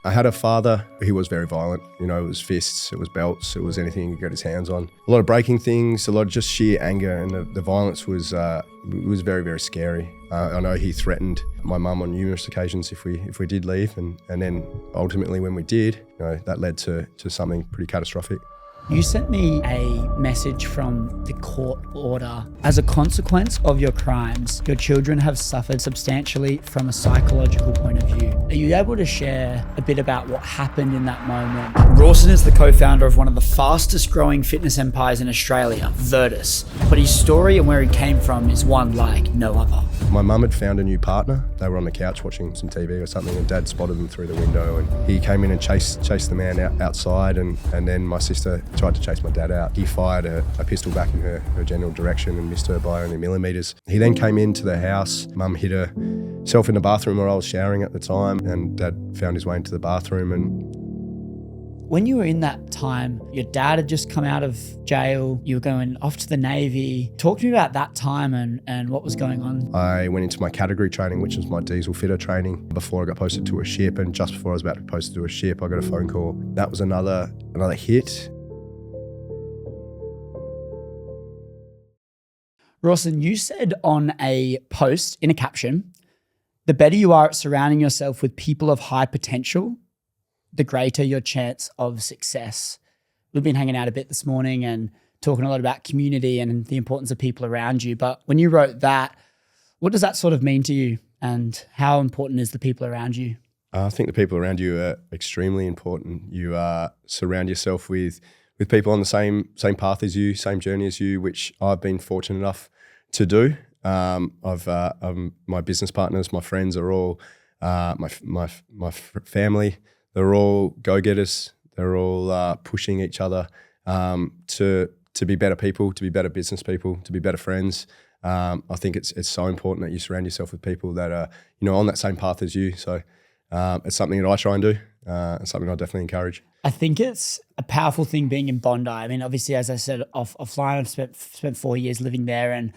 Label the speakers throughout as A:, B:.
A: I had a father, he was very violent. You know, it was fists, it was belts, it was anything he could get his hands on. A lot of breaking things, a lot of just sheer anger, and the violence was very, very scary. I know he threatened my mum on numerous occasions if we did leave, and then ultimately when we did, you know, that led to something pretty catastrophic.
B: You sent me a message from the court order. As a consequence of your crimes, your children have suffered substantially from a psychological point of view. Are you able to share a bit about what happened in that moment? Rawson is the co-founder of one of the fastest growing fitness empires in Australia, Vrtus. But his story and where he came from is one like no other.
A: My mum had found a new partner. They were on the couch watching some TV or something, and Dad spotted them through the window, and he came in and chased the man outside, and then my sister tried to chase my dad out. He fired a pistol back in her general direction and missed her by only millimetres. He then came into the house. Mum hid herself in the bathroom where I was showering at the time, and Dad found his way into the bathroom. And
B: when you were in that time, your dad had just come out of jail, you were going off to the Navy. Talk to me about that time and what was going on. I
A: went into my category training, which was my diesel fitter training, before I got posted to a ship. And just before I was about to be posted to a ship, I got a phone call. That was another hit.
B: Rawson, you said on a post in a caption, the better you are at surrounding yourself with people of high potential, the greater your chance of success. We've been hanging out a bit this morning and talking a lot about community and the importance of people around you. But when you wrote that, what does that sort of mean to you, and how important is the people around you?
A: I think the people around you are extremely important. You surround yourself with people on the same path as you, same journey as you, which I've been fortunate enough to do. My business partners, my friends are all my family. They're all go-getters. They're all pushing each other to be better people, to be better business people, to be better friends. I think it's so important that you surround yourself with people that are, you know, on that same path as you. So it's something that I try and do. It's something I definitely encourage.
B: I think it's a powerful thing being in Bondi. I mean, obviously, as I said, offline, I've spent 4 years living there, and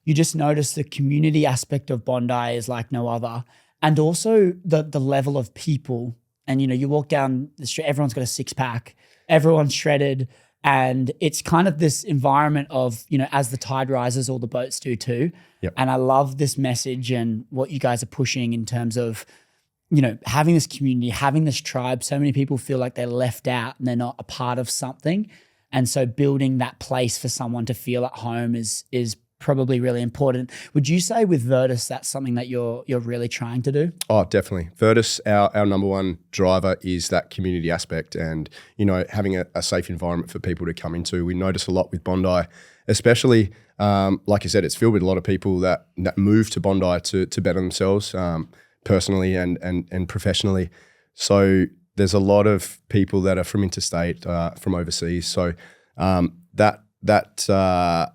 B: you just notice the community aspect of Bondi is like no other. And also the level of people. And, you know, you walk down the street, everyone's got a six-pack, everyone's shredded, and it's kind of this environment of, you know, as the tide rises, all the boats do too.
A: Yep.
B: And I love this message and what you guys are pushing in terms of, you know, having this community, having this tribe. So many people feel like they're left out and they're not a part of something. And so building that place for someone to feel at home is probably really important. Would you say with Vrtus that's something that you're really trying to do?
A: Oh, definitely. Vrtus, our number one driver is that community aspect, and, you know, having a safe environment for people to come into. We notice a lot with Bondi, especially, like you said, it's filled with a lot of people that move to Bondi to better themselves personally and professionally. So there's a lot of people that are from interstate, from overseas. So that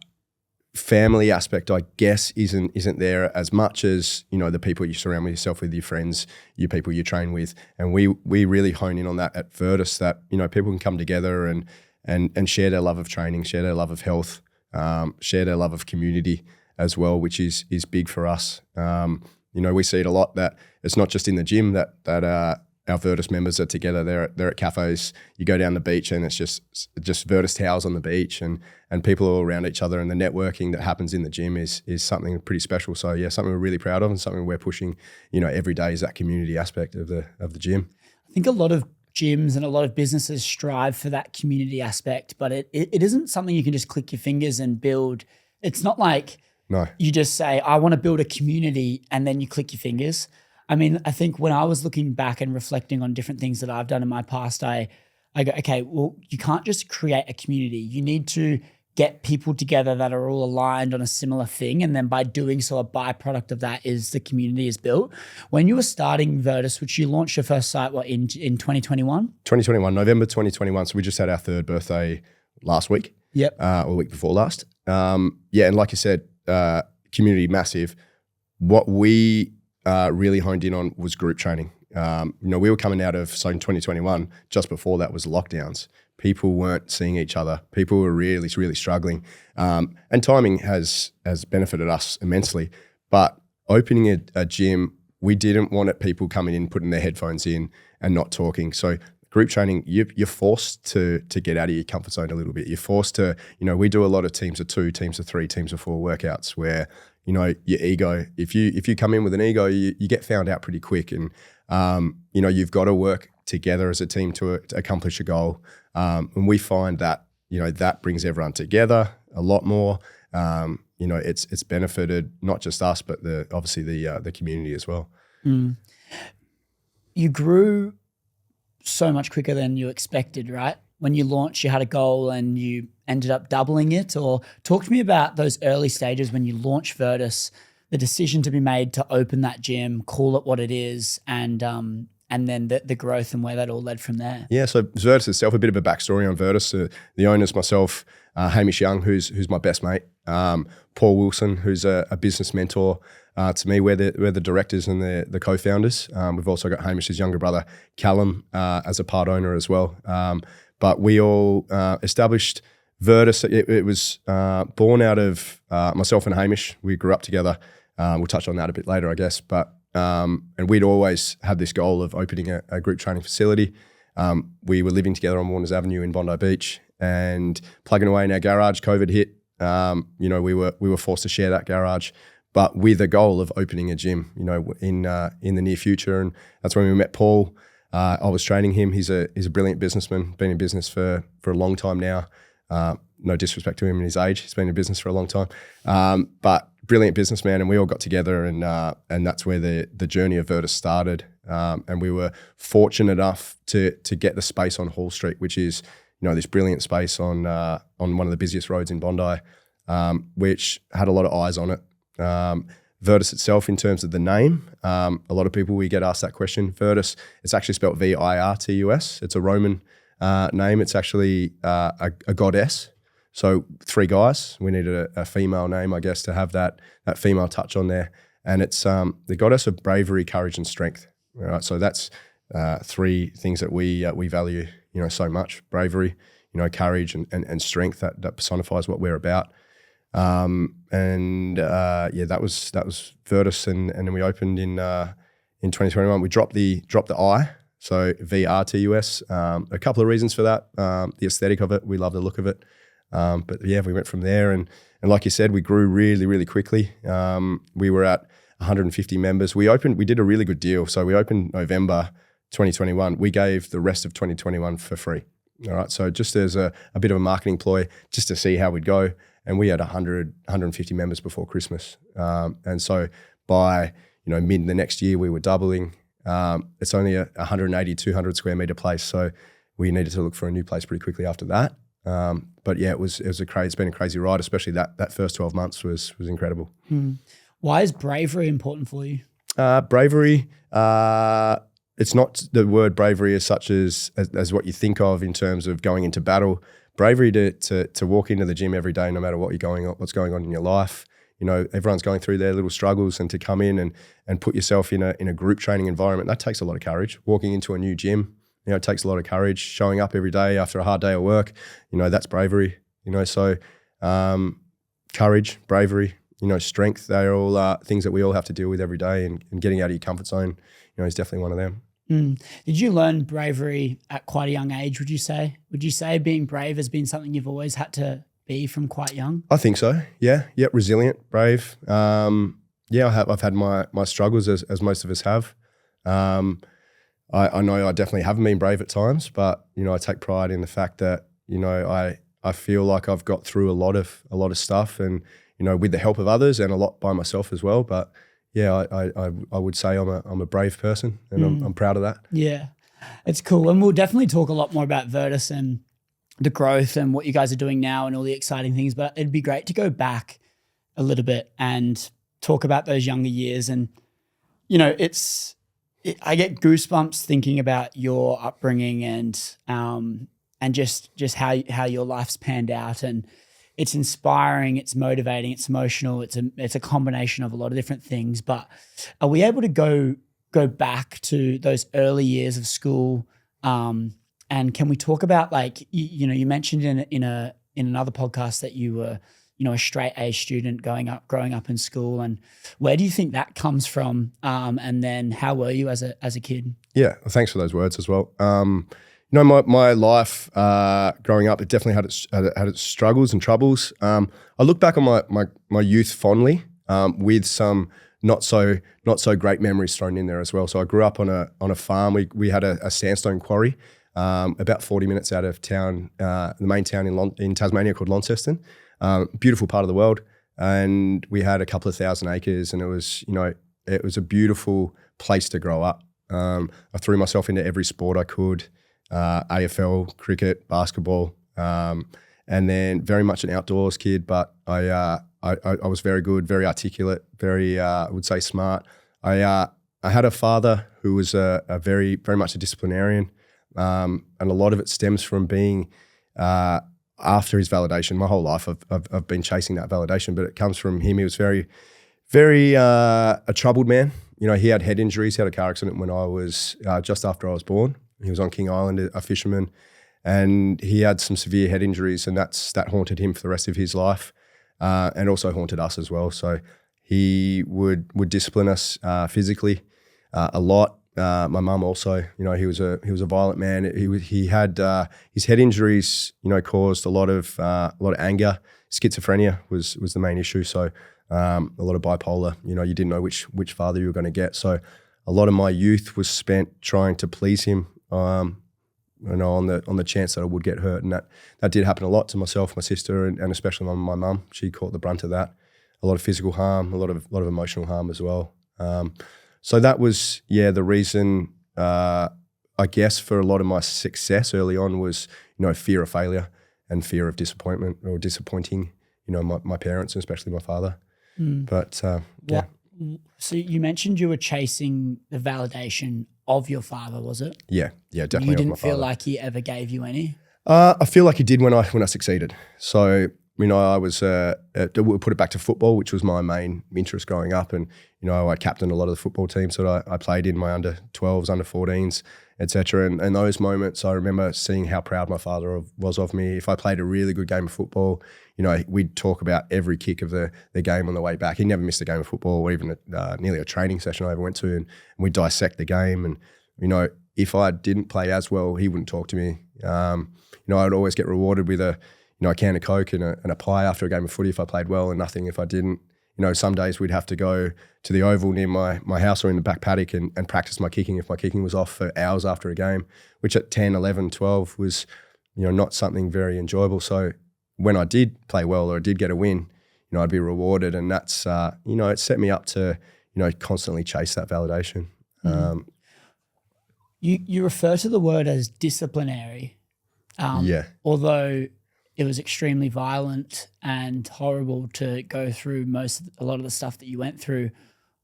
A: family aspect, I guess, isn't there as much as, you know, the people you surround yourself with, your friends, your people you train with. And we really hone in on that at Vrtus, that, you know, people can come together and share their love of training, share their love of health, share their love of community as well, which is big for us. You know, we see it a lot that it's not just in the gym that our Vrtus members are together. They're at cafes. You go down the beach and it's just Vrtus towels on the beach, and people are all around each other, and the networking that happens in the gym is something pretty special. So yeah, something we're really proud of, and something we're pushing, you know, every day, is that community aspect of the gym.
B: I think a lot of gyms and a lot of businesses strive for that community aspect, but it isn't something you can just click your fingers and build. It's not like you just say, I want to build a community, and then you click your fingers. I mean, I think when I was looking back and reflecting on different things that I've done in my past, I go, okay, well, you can't just create a community. You need to get people together that are all aligned on a similar thing. And then by doing so, a byproduct of that is the community is built. When you were starting Vrtus, which you launched your first site, in 2021?
A: 2021, November 2021. So we just had our third birthday last week.
B: Yep.
A: Or the week before last. Yeah, and like you said, community massive. What we really honed in on was group training. You know, we were coming out of, so in 2021, just before that was lockdowns. People weren't seeing each other. People were really, really struggling. And timing has benefited us immensely. But opening a gym, we didn't want people coming in, putting their headphones in and not talking. So group training, you're forced to get out of your comfort zone a little bit. You're forced to, we do a lot of teams of 2, teams of 3, teams of 4 workouts where, your ego, if you come in with an ego, you get found out pretty quick. And, you've got to work together as a team to accomplish a goal. And we find that, that brings everyone together a lot more. It's benefited not just us, but obviously the community as well.
B: Mm. You grew so much quicker than you expected, right? When you launched, you had a goal and you ended up doubling it. Or talk to me about those early stages when you launched Vrtus, the decision to be made to open that gym, call it what it is, and then the growth and where that all led from there.
A: Yeah, so Vrtus itself, a bit of a backstory on Vrtus. The owners, myself, Hamish Young, who's my best mate, Paul Wilson, who's a business mentor to me. We're the directors and the co-founders. We've also got Hamish's younger brother, Callum, as a part owner as well. But we all established Vrtus. It was born out of myself and Hamish. We grew up together. We'll touch on that a bit later, I guess. But and we'd always had this goal of opening a group training facility. We were living together on Warners Avenue in Bondi Beach and plugging away in our garage. COVID hit. We were forced to share that garage, but with the goal of opening a gym, in the near future. And that's when we met Paul. I was training him. He's a brilliant businessman, been in business for a long time now. No disrespect to him and his age. He's been in business for a long time, but brilliant businessman. And we all got together and that's where the journey of Vrtus started. And we were fortunate enough to get the space on Hall Street, which is, this brilliant space on one of the busiest roads in Bondi, which had a lot of eyes on it. Vrtus itself, in terms of the name, a lot of people, we get asked that question. Vrtus, it's actually spelled Virtus. It's a Roman name. It's actually a goddess. So 3 guys. We needed a female name, I guess, to have that female touch on there. And it's the goddess of bravery, courage, and strength. All right, so that's 3 things that we value, so much: bravery, courage, and strength. That personifies what we're about. That was Vrtus, and then we opened in 2021. We dropped the I, so Vrtus. A couple of reasons for that: the aesthetic of it, we love the look of it. But yeah, we went from there, and like you said, we grew really, really quickly. We were at 150 members. We did a really good deal. So we opened November 2021. We gave the rest of 2021 for free. All right, so just as a bit of a marketing ploy, just to see how we'd go. And we had 150 members before Christmas. And so by, mid the next year, we were doubling. It's only a 180, 200 square meter place. So we needed to look for a new place pretty quickly after that. But yeah, it's been a crazy ride, especially that first 12 months was incredible.
B: Why is bravery important for you?
A: Bravery, it's not the word bravery as such as what you think of in terms of going into battle. Bravery to walk into the gym every day, no matter what's going on in your life. Everyone's going through their little struggles, and to come in and put yourself in a group training environment, that takes a lot of courage. Walking into a new gym, it takes a lot of courage. Showing up every day after a hard day of work, that's bravery. So courage, bravery, strength, they're all things that we all have to deal with every day, and getting out of your comfort zone, is definitely one of them.
B: Did you learn bravery at quite a young age, would you say? Would you say being brave has been something you've always had to be from quite young?
A: I think so, yeah. Yep, resilient, brave. I've had my struggles as most of us have. I know I definitely haven't been brave at times, but, I take pride in the fact that, I feel like I've got through a lot of stuff, and, with the help of others, and a lot by myself as well. But yeah, I would say I'm a brave person, and I'm proud of that.
B: Yeah, it's cool. And we'll definitely talk a lot more about Vrtus and the growth and what you guys are doing now and all the exciting things. But it'd be great to go back a little bit and talk about those younger years. And, I get goosebumps thinking about your upbringing and just how your life's panned out. And it's inspiring, it's motivating, it's emotional. It's a combination of a lot of different things. But are we able to go back to those early years of school? And can we talk about, like, you mentioned in another podcast that you were a straight A student growing up in school, and where do you think that comes from? And then how were you as a kid?
A: Yeah, well, thanks for those words as well. My life growing up, it definitely had its struggles and troubles. I look back on my youth fondly, with some not so great memories thrown in there as well. So I grew up on a farm. We had a sandstone quarry about 40 minutes out of town, the main town in Tasmania called Launceston. Beautiful part of the world, and we had a couple of thousand acres, and it was a beautiful place to grow up. I threw myself into every sport I could, AFL, cricket, basketball, and then very much an outdoors kid. But I was very good, very articulate, very I would say smart. I had a father who was a very much a disciplinarian, and a lot of it stems from being after his validation. My whole life I've been chasing that validation, but it comes from him. He was very a troubled man. He had head injuries. He had a car accident when I was just after I was born. He was on King Island, a fisherman, and he had some severe head injuries, and that haunted him for the rest of his life, and also haunted us as well. So he would discipline us physically a lot. My mum also, he was a violent man. He had his head injuries, caused a lot of anger. Schizophrenia was the main issue. So a lot of bipolar. You didn't know which father you were going to get. So a lot of my youth was spent trying to please him, on the chance that I would get hurt, and that did happen a lot to myself, my sister, and especially my mum. She caught the brunt of that. A lot of physical harm, a lot of emotional harm as well. So that was, the reason, I guess, for a lot of my success early on was, fear of failure and fear of disappointment or disappointing, my parents, and especially my father. But yeah.
B: So you mentioned you were chasing the validation of your father, was it?
A: Yeah, definitely.
B: You didn't feel like he ever gave you any?
A: I feel like he did when I succeeded. So, I was, we'll put it back to football, which was my main interest growing up. And, I captained a lot of the football teams that I played in, my under 12s, under 14s, etc. And those moments, I remember seeing how proud my father was of me. If I played a really good game of football, we'd talk about every kick of the game on the way back. He never missed a game of football, or even nearly a training session I ever went to, and we'd dissect the game. And, if I didn't play as well, he wouldn't talk to me. I'd always get rewarded with a can of Coke and a pie after a game of footy if I played well, and nothing if I didn't. Some days we'd have to go to the oval near my house or in the back paddock and practice my kicking if my kicking was off for hours after a game, which at 10, 11, 12 was, not something very enjoyable. So when I did play well or I did get a win, I'd be rewarded, and that's, it set me up to, constantly chase that validation.
B: You refer to the word as disciplinary. Although it was extremely violent and horrible to go through a lot of the stuff that you went through.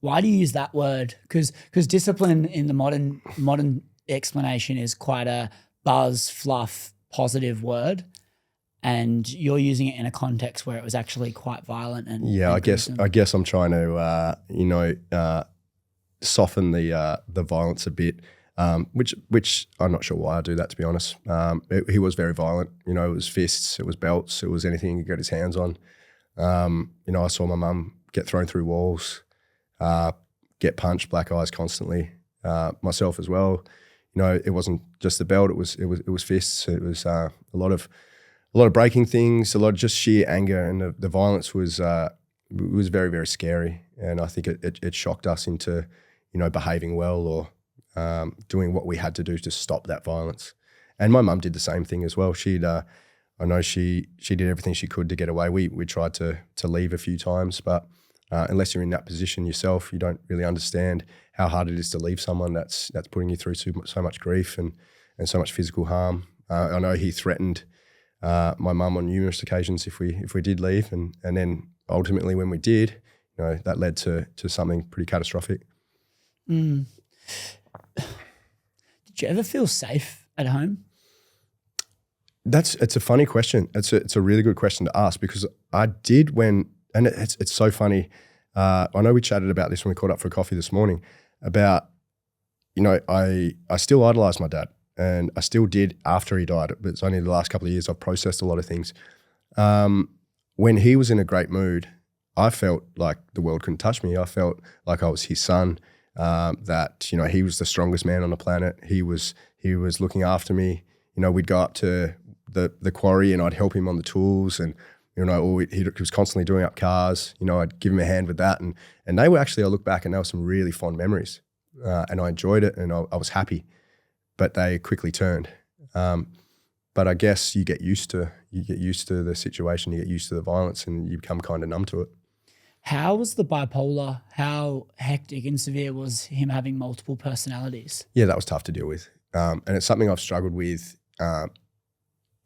B: Why do you use that word? Because discipline in the modern explanation is quite a buzz, fluff, positive word, and you're using it in a context where it was actually quite violent and
A: I guess I'm trying to soften the violence a bit. Which I'm not sure why I do that, to be honest. He was very violent. It was fists, it was belts, it was anything he could get his hands on. I saw my mum get thrown through walls, get punched, black eyes constantly. Myself as well. It wasn't just the belt; it was fists. It was a lot of breaking things, a lot of just sheer anger, and the violence was very, very scary. And I think it shocked us into behaving well or doing what we had to do to stop that violence. And my mum did the same thing as well. I know she did everything she could to get away. We tried to leave a few times, but unless you're in that position yourself, you don't really understand how hard it is to leave someone that's putting you through so much grief and so much physical harm. I know he threatened my mum on numerous occasions if we did leave, and then ultimately when we did, that led to something pretty catastrophic.
B: Did you ever feel safe at home?
A: It's a funny question. It's a really good question to ask, because I did and it's so funny. I know we chatted about this when we caught up for coffee this morning about, I still idolized my dad, and I still did after he died. But it's only the last couple of years I've processed a lot of things. when he was in a great mood, I felt like the world couldn't touch me. I felt like I was his son, that, you know, he was the strongest man on the planet. He was looking after me. You know, we'd go up to the quarry and I'd help him on the tools, and, you know, or he was constantly doing up cars. You know, I'd give him a hand with that. And they were actually, I look back and there were some really fond memories, and I enjoyed it and I was happy, but they quickly turned. But I guess you get used to the situation, you get used to the violence, and you become kind of numb to it.
B: How was the bipolar? How hectic and severe was him having multiple personalities?
A: Yeah, that was tough to deal with. And it's something I've struggled with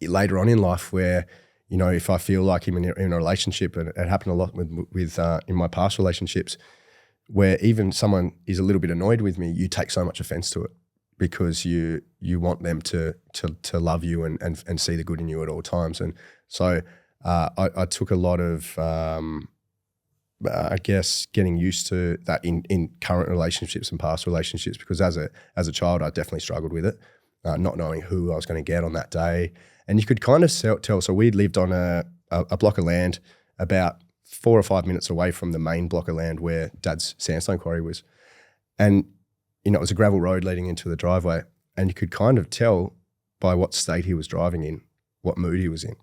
A: later on in life, where, you know, if I feel like him in a relationship, and it happened a lot with in my past relationships, where even someone is a little bit annoyed with me, you take so much offense to it because you want them to love you and see the good in you at all times. And so I took a lot of, I guess, getting used to that in current relationships and past relationships, because as a child, I definitely struggled with it, not knowing who I was going to get on that day. And you could kind of tell. So we lived on a block of land about 4 or 5 minutes away from the main block of land where Dad's sandstone quarry was. And, you know, it was a gravel road leading into the driveway, and you could kind of tell by what state he was driving in, what mood he was in.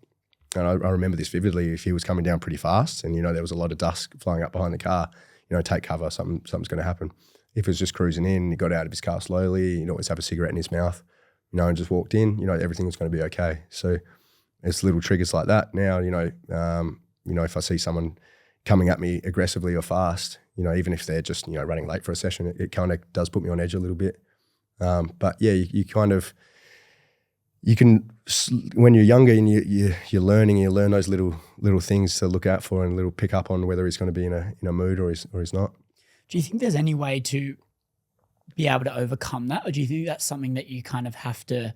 A: And I remember this vividly. If he was coming down pretty fast and, you know, there was a lot of dust flying up behind the car, you know, take cover, something's going to happen. If he was just cruising in, he got out of his car slowly, he'd always have a cigarette in his mouth, you know, and just walked in, you know, everything was going to be okay. So it's little triggers like that. Now, you know, if I see someone coming at me aggressively or fast, you know, even if they're just, you know, running late for a session, it kind of does put me on edge a little bit. But yeah, you can, when you're younger and you're learning, you learn those little things to look out for and little pick up on whether he's going to be in a mood or he's not.
B: Do you think there's any way to be able to overcome that, or do you think that's something that you kind of have to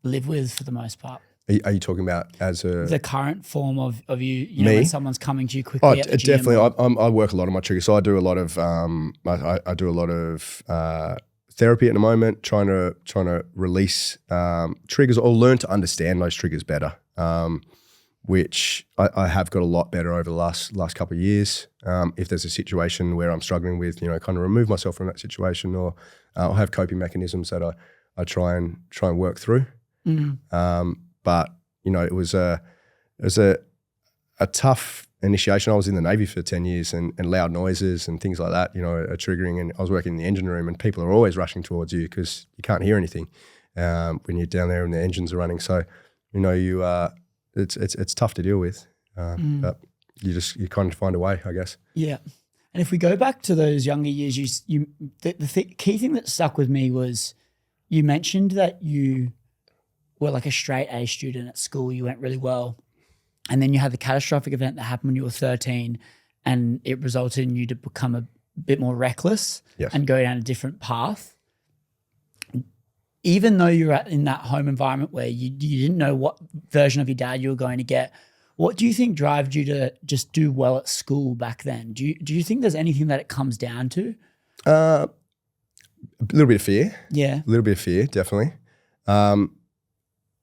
B: live with for the most part?
A: Are you talking about as
B: the current form of you know, when someone's coming to you quickly?
A: Oh, definitely. I work a lot on my triggers. So I do a lot of I do a lot of therapy at the moment, trying to release triggers or learn to understand those triggers better, which I have got a lot better over the last couple of years. If there's a situation where I'm struggling with, you know, kind of remove myself from that situation, or I'll have coping mechanisms that I try and work through. Mm-hmm. But, you know, it was a tough initiation. I was in the Navy for 10 years and loud noises and things like that, you know, are triggering. And I was working in the engine room, and people are always rushing towards you because you can't hear anything when you're down there and the engines are running. So, you know, it's tough to deal with, but you kind of find a way, I guess. Yeah.
B: And if we go back to those younger years, the key thing that stuck with me was you mentioned that you were like a straight A student at school. You went really well. And then you had the catastrophic event that happened when you were 13, and it resulted in you to become a bit more reckless.
A: Yes.
B: And go down a different path. Even though you're in that home environment where you didn't know what version of your dad you were going to get, what do you think drove you to just do well at school back then? Do you think there's anything that it comes down to?
A: A little bit of fear.
B: Yeah.
A: A little bit of fear, definitely.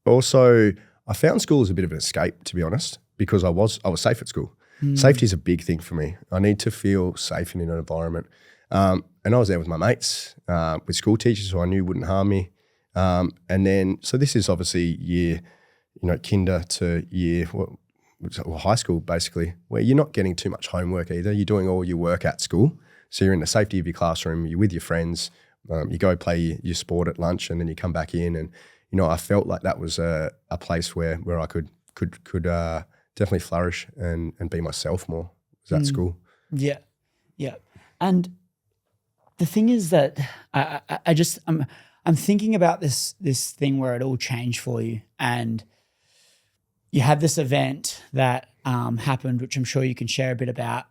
A: Also, I found school as a bit of an escape, to be honest, because I was safe at school. Safety is a big thing for me. I need to feel safe in an environment. And I was there with my mates, with school teachers who I knew wouldn't harm me. And then, so this is obviously year, you know, kinder to year, high school basically, where you're not getting too much homework either. You're doing all your work at school. So you're in the safety of your classroom, you're with your friends, you go play your sport at lunch, and then you come back in. And, you know, I felt like that was a place where I could definitely flourish and be myself more. Was at school.
B: Yeah. Yeah. And the thing is that I'm thinking about this thing where it all changed for you, and you had this event that happened, which I'm sure you can share a bit about.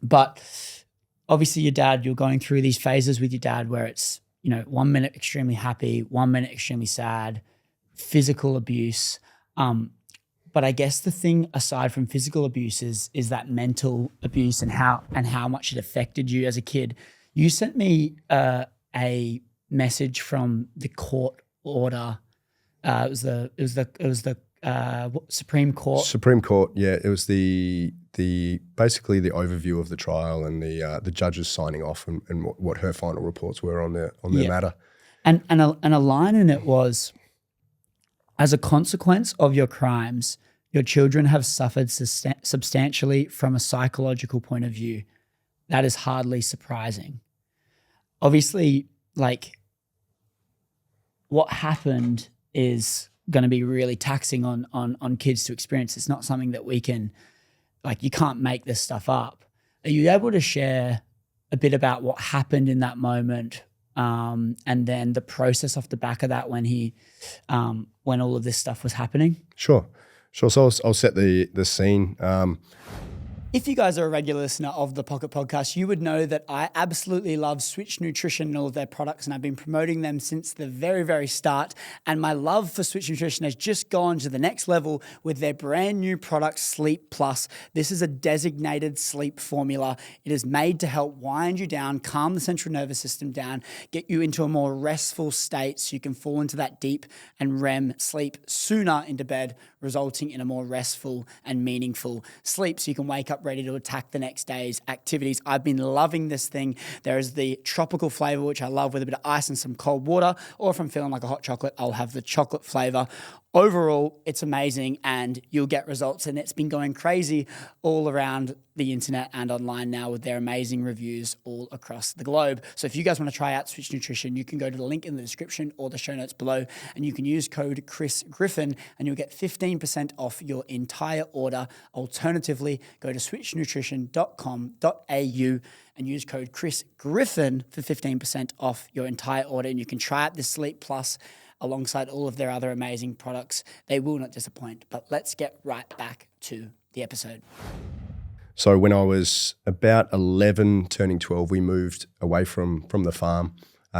B: But obviously your dad, you're going through these phases with your dad where it's, you know, 1 minute extremely happy, 1 minute extremely sad, physical abuse. But I guess the thing aside from physical abuse is that mental abuse and how much it affected you as a kid. You sent me a message from the court order. It was the Supreme Court.
A: Supreme Court, yeah. It was the basically the overview of the trial and the judges signing off and what her final reports were on their matter.
B: And a line in it was, as a consequence of your crimes, your children have suffered substantially from a psychological point of view. That is hardly surprising. Obviously, like, what happened is going to be really taxing on kids to experience. It's not something that we can, like, you can't make this stuff up. Are you able to share a bit about what happened in that moment, and then the process off the back of that when all of this stuff was happening?
A: Sure. So I'll set the scene.
B: If you guys are a regular listener of the Pocket Podcast, you would know that I absolutely love Switch Nutrition and all of their products, and I've been promoting them since the very, very start. And my love for Switch Nutrition has just gone to the next level with their brand new product, Sleep Plus. This is a designated sleep formula. It is made to help wind you down, calm the central nervous system down, get you into a more restful state so you can fall into that deep and REM sleep sooner into bed, resulting in a more restful and meaningful sleep so you can wake up ready to attack the next day's activities. I've been loving this thing. There is the tropical flavor, which I love, with a bit of ice and some cold water, or if I'm feeling like a hot chocolate, I'll have the chocolate flavor. Overall, it's amazing and you'll get results, and it's been going crazy all around the internet and online now with their amazing reviews all across the globe. So if you guys want to try out Switch Nutrition, you can go to the link in the description or the show notes below, and you can use code Chris Griffin and you'll get 15% off your entire order. Alternatively, go to switchnutrition.com.au and use code Chris Griffin for 15% off your entire order, and you can try out this Sleep Plus alongside all of their other amazing products. They will not disappoint. But let's get right back to the episode.
A: So when I was about 11, turning 12, we moved away from the farm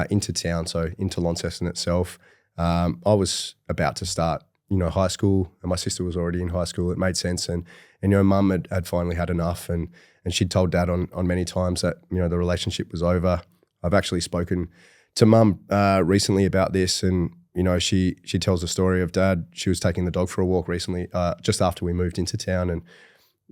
A: into town, so into Launceston itself. I was about to start, high school, and my sister was already in high school. It made sense, and Mum had finally had enough, and she'd told Dad on many times that the relationship was over. I've actually spoken to Mum recently about this, and she tells the story of Dad. She was taking the dog for a walk recently, just after we moved into town, and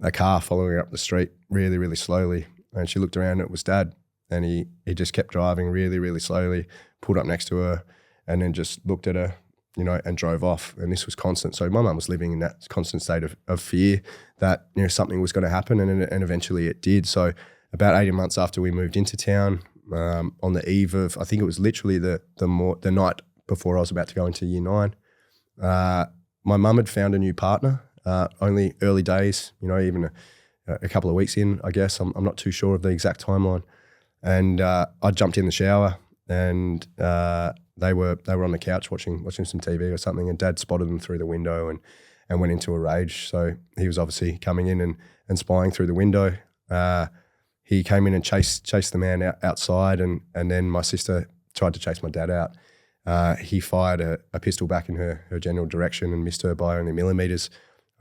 A: a car following her up the street really, really slowly. And she looked around and it was Dad, and he just kept driving really, really slowly, pulled up next to her, and then just looked at her, and drove off. And this was constant. So my mum was living in that constant state of fear that something was going to happen, and eventually it did. So about 18 months after we moved into town, on the eve of, I think it was literally the night before I was about to go into year 9, my mum had found a new partner. Only early days, even a couple of weeks in, I guess. I'm not too sure of the exact timeline. And I jumped in the shower, and they were on the couch watching some TV or something, and Dad spotted them through the window and went into a rage. So he was obviously coming in and spying through the window. He came in and chased the man outside, and then my sister tried to chase my dad out. He fired a pistol back in her general direction and missed her by only millimeters.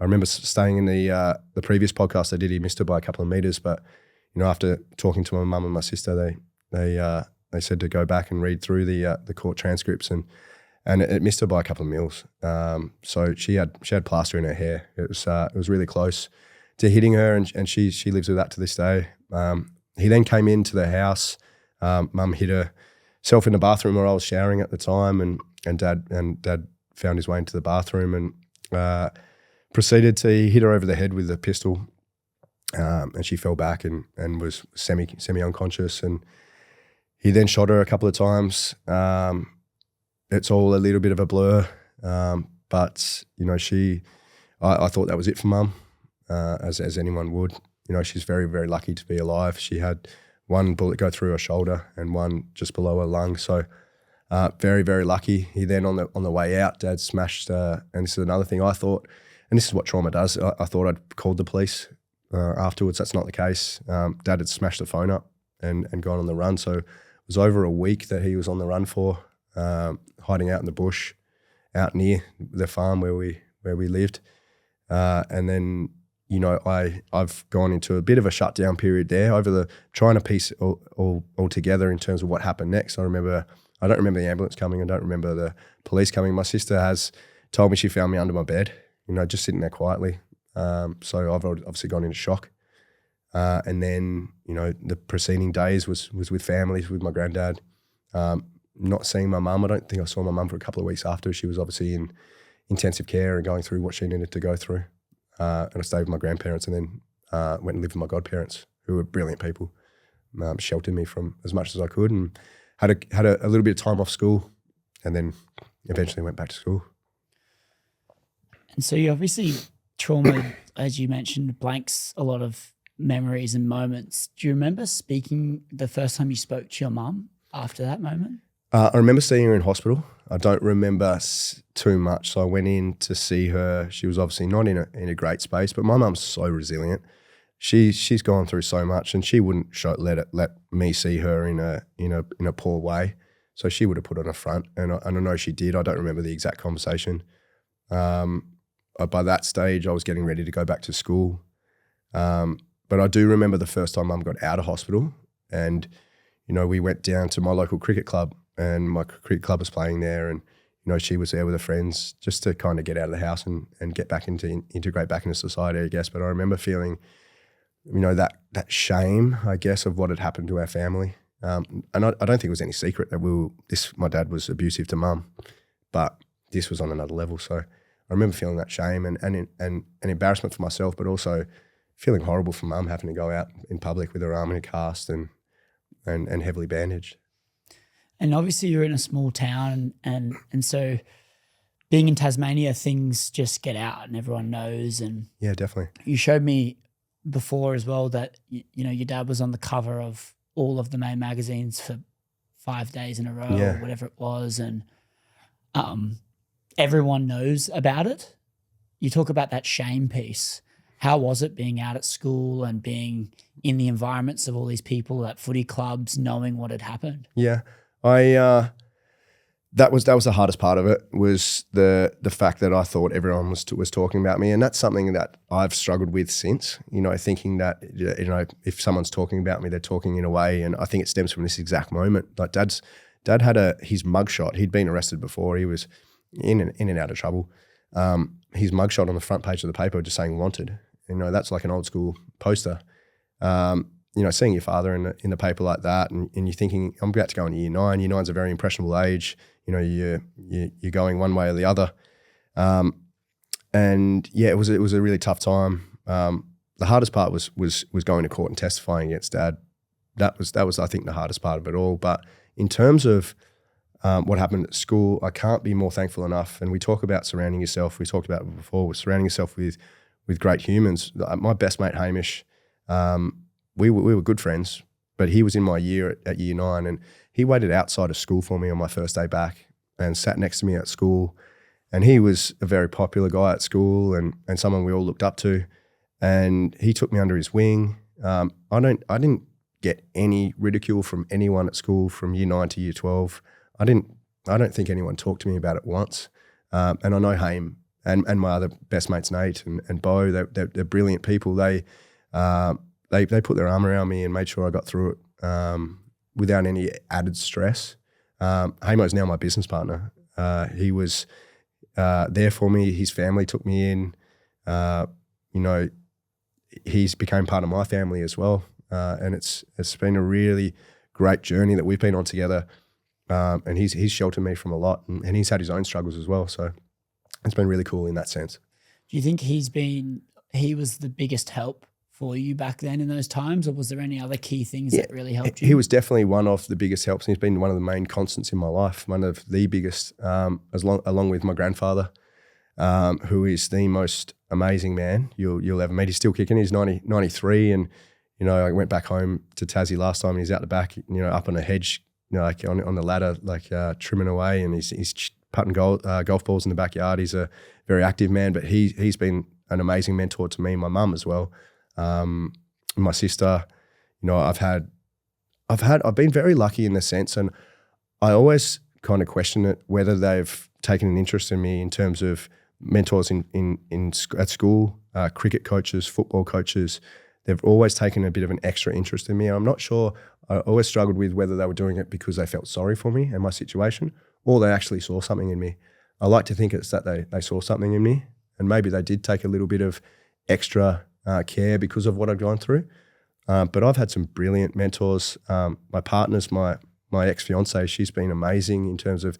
A: I remember staying in the previous podcast I did. He missed her by a couple of meters, but after talking to my mum and my sister, they said to go back and read through the court transcripts, and it missed her by a couple of mils. So she had plaster in her hair. It was really close to hitting her, and she lives with that to this day. He then came into the house. Mum hid herself in the bathroom where I was showering at the time, and Dad found his way into the bathroom and proceeded to hit her over the head with a pistol, and she fell back and was semi unconscious. And he then shot her a couple of times. It's all a little bit of a blur, but I thought that was it for Mum, as anyone would. She's very, very lucky to be alive. She had one bullet go through her shoulder and one just below her lung. So very, very lucky. He then on the way out, Dad smashed, and this is another thing I thought. And this is what trauma does. I thought I'd called the police afterwards. That's not the case. Dad had smashed the phone up and gone on the run. So it was over a week that he was on the run for, hiding out in the bush, out near the farm where we lived. And then, I've gone into a bit of a shutdown period there over trying to piece it all together in terms of what happened next. I don't remember the ambulance coming. I don't remember the police coming. My sister has told me she found me under my bed just sitting there quietly. So I've obviously gone into shock. And then, the preceding days was with families, with my granddad. Not seeing my mum. I don't think I saw my mum for a couple of weeks after. She was obviously in intensive care and going through what she needed to go through. And I stayed with my grandparents and then went and lived with my godparents, who were brilliant people. Sheltered me from as much as I could and had a little bit of time off school and then eventually went back to school.
B: And so you obviously, trauma, as you mentioned, blanks a lot of memories and moments. Do you remember speaking the first time you spoke to your mum after that moment?
A: I remember seeing her in hospital. I don't remember too much. So I went in to see her. She was obviously not in a great space, but my mum's so resilient. She's gone through so much, and she wouldn't let me see her in a poor way. So she would have put on a front, and I know she did. I don't remember the exact conversation. By that stage, I was getting ready to go back to school. But I do remember the first time Mum got out of hospital, and we went down to my local cricket club, and my cricket club was playing there, and she was there with her friends just to kind of get out of the house and get back integrate back into society, I guess. But I remember feeling, that shame, I guess, of what had happened to our family. And I don't think it was any secret that my dad was abusive to Mum, but this was on another level. So I remember feeling that shame and embarrassment for myself, but also feeling horrible for Mum having to go out in public with her arm in a cast and heavily bandaged.
B: And obviously you're in a small town and so being in Tasmania, things just get out and everyone knows. And
A: yeah, definitely.
B: You showed me before as well that, your dad was on the cover of all of the main magazines for 5 days in a row or whatever it was. And everyone knows about it. You talk about that shame piece. How was it being out at school and being in the environments of all these people at footy clubs, knowing what had happened?
A: Yeah, that was the hardest part of it, was the fact that I thought everyone was talking about me, and that's something that I've struggled with since. Thinking that if someone's talking about me, they're talking in a way, and I think it stems from this exact moment. Like Dad had his mugshot. He'd been arrested before. He was in and out of trouble. His mugshot on the front page of the paper just saying "wanted." That's like an old school poster. Seeing your father in the paper like that, and you're thinking, I'm about to go into year 9. Year 9's a very impressionable age. You're going one way or the other. And yeah, it was a really tough time. The hardest part was going to court and testifying against Dad. That was I think the hardest part of it all. But in terms of what happened at school, I can't be more thankful enough. And we talk about surrounding yourself. We talked about it before. Surrounding yourself with great humans. My best mate Hamish, we were good friends, but he was in my year at year 9, and he waited outside of school for me on my first day back and sat next to me at school. And he was a very popular guy at school and someone we all looked up to. And he took me under his wing. I didn't get any ridicule from anyone at school from year 9 to year 12. I don't think anyone talked to me about it once. And I know Haim and my other best mates, Nate and Bo, they're brilliant people. They put their arm around me and made sure I got through it without any added stress. Haimo's now my business partner. He was there for me. His family took me in. He's became part of my family as well. And it's been a really great journey that we've been on together. And he's sheltered me from a lot, and he's had his own struggles as well. So it's been really cool in that sense.
B: Do you think he was the biggest help for you back then in those times, or was there any other key things that really helped you?
A: He was definitely one of the biggest helps. He's been one of the main constants in my life, one of the biggest, along with my grandfather, who is the most amazing man you'll ever meet. He's still kicking. He's 93, and I went back home to Tassie last time, and he's out the back, up on a hedge, like on the ladder, like trimming away, and he's putting golf balls in the backyard. He's a very active man, but he's been an amazing mentor to me, my mum as well. My sister, I've been very lucky in the sense, and I always kind of question it, whether they've taken an interest in me in terms of mentors at school, cricket coaches, football coaches. They've always taken a bit of an extra interest in me. I'm not sure. I always struggled with whether they were doing it because they felt sorry for me and my situation, or they actually saw something in me. I like to think it's that they saw something in me, And maybe they did take a little bit of extra care because of what I'd gone through. But I've had some brilliant mentors. My partner's my ex-fiance. She's been amazing in terms of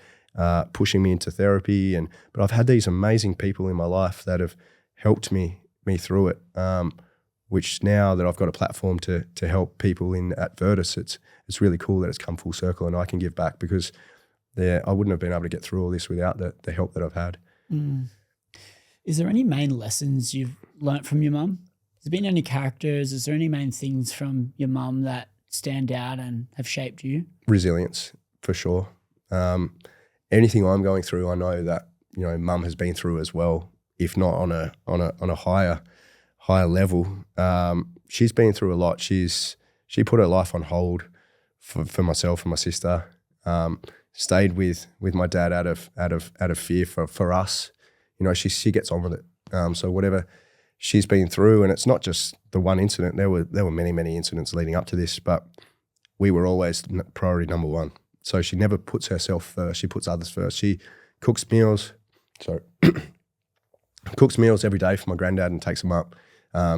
A: pushing me into therapy. But I've had these amazing people in my life that have helped me through it, which now that I've got a platform to help people at Vrtus, it's really cool that it's come full circle and I can give back, because I wouldn't have been able to get through all this without the help that I've had.
B: Is there any main lessons you've learnt from your mum? Has there been any characters? Is there any main things from your mum that stand out and have shaped you? Resilience,
A: for sure. Anything I'm going through, I know that, mum has been through as well, if not on a higher level. She's been through a lot. She put her life on hold for myself and my sister. Stayed with my dad out of fear for us. She gets on with it. So whatever she's been through, and it's not just the one incident. There were many incidents leading up to this, but we were always priority number one. So she never puts herself first. She puts others first. She cooks meals. Cooks meals every day for my granddad and takes them up.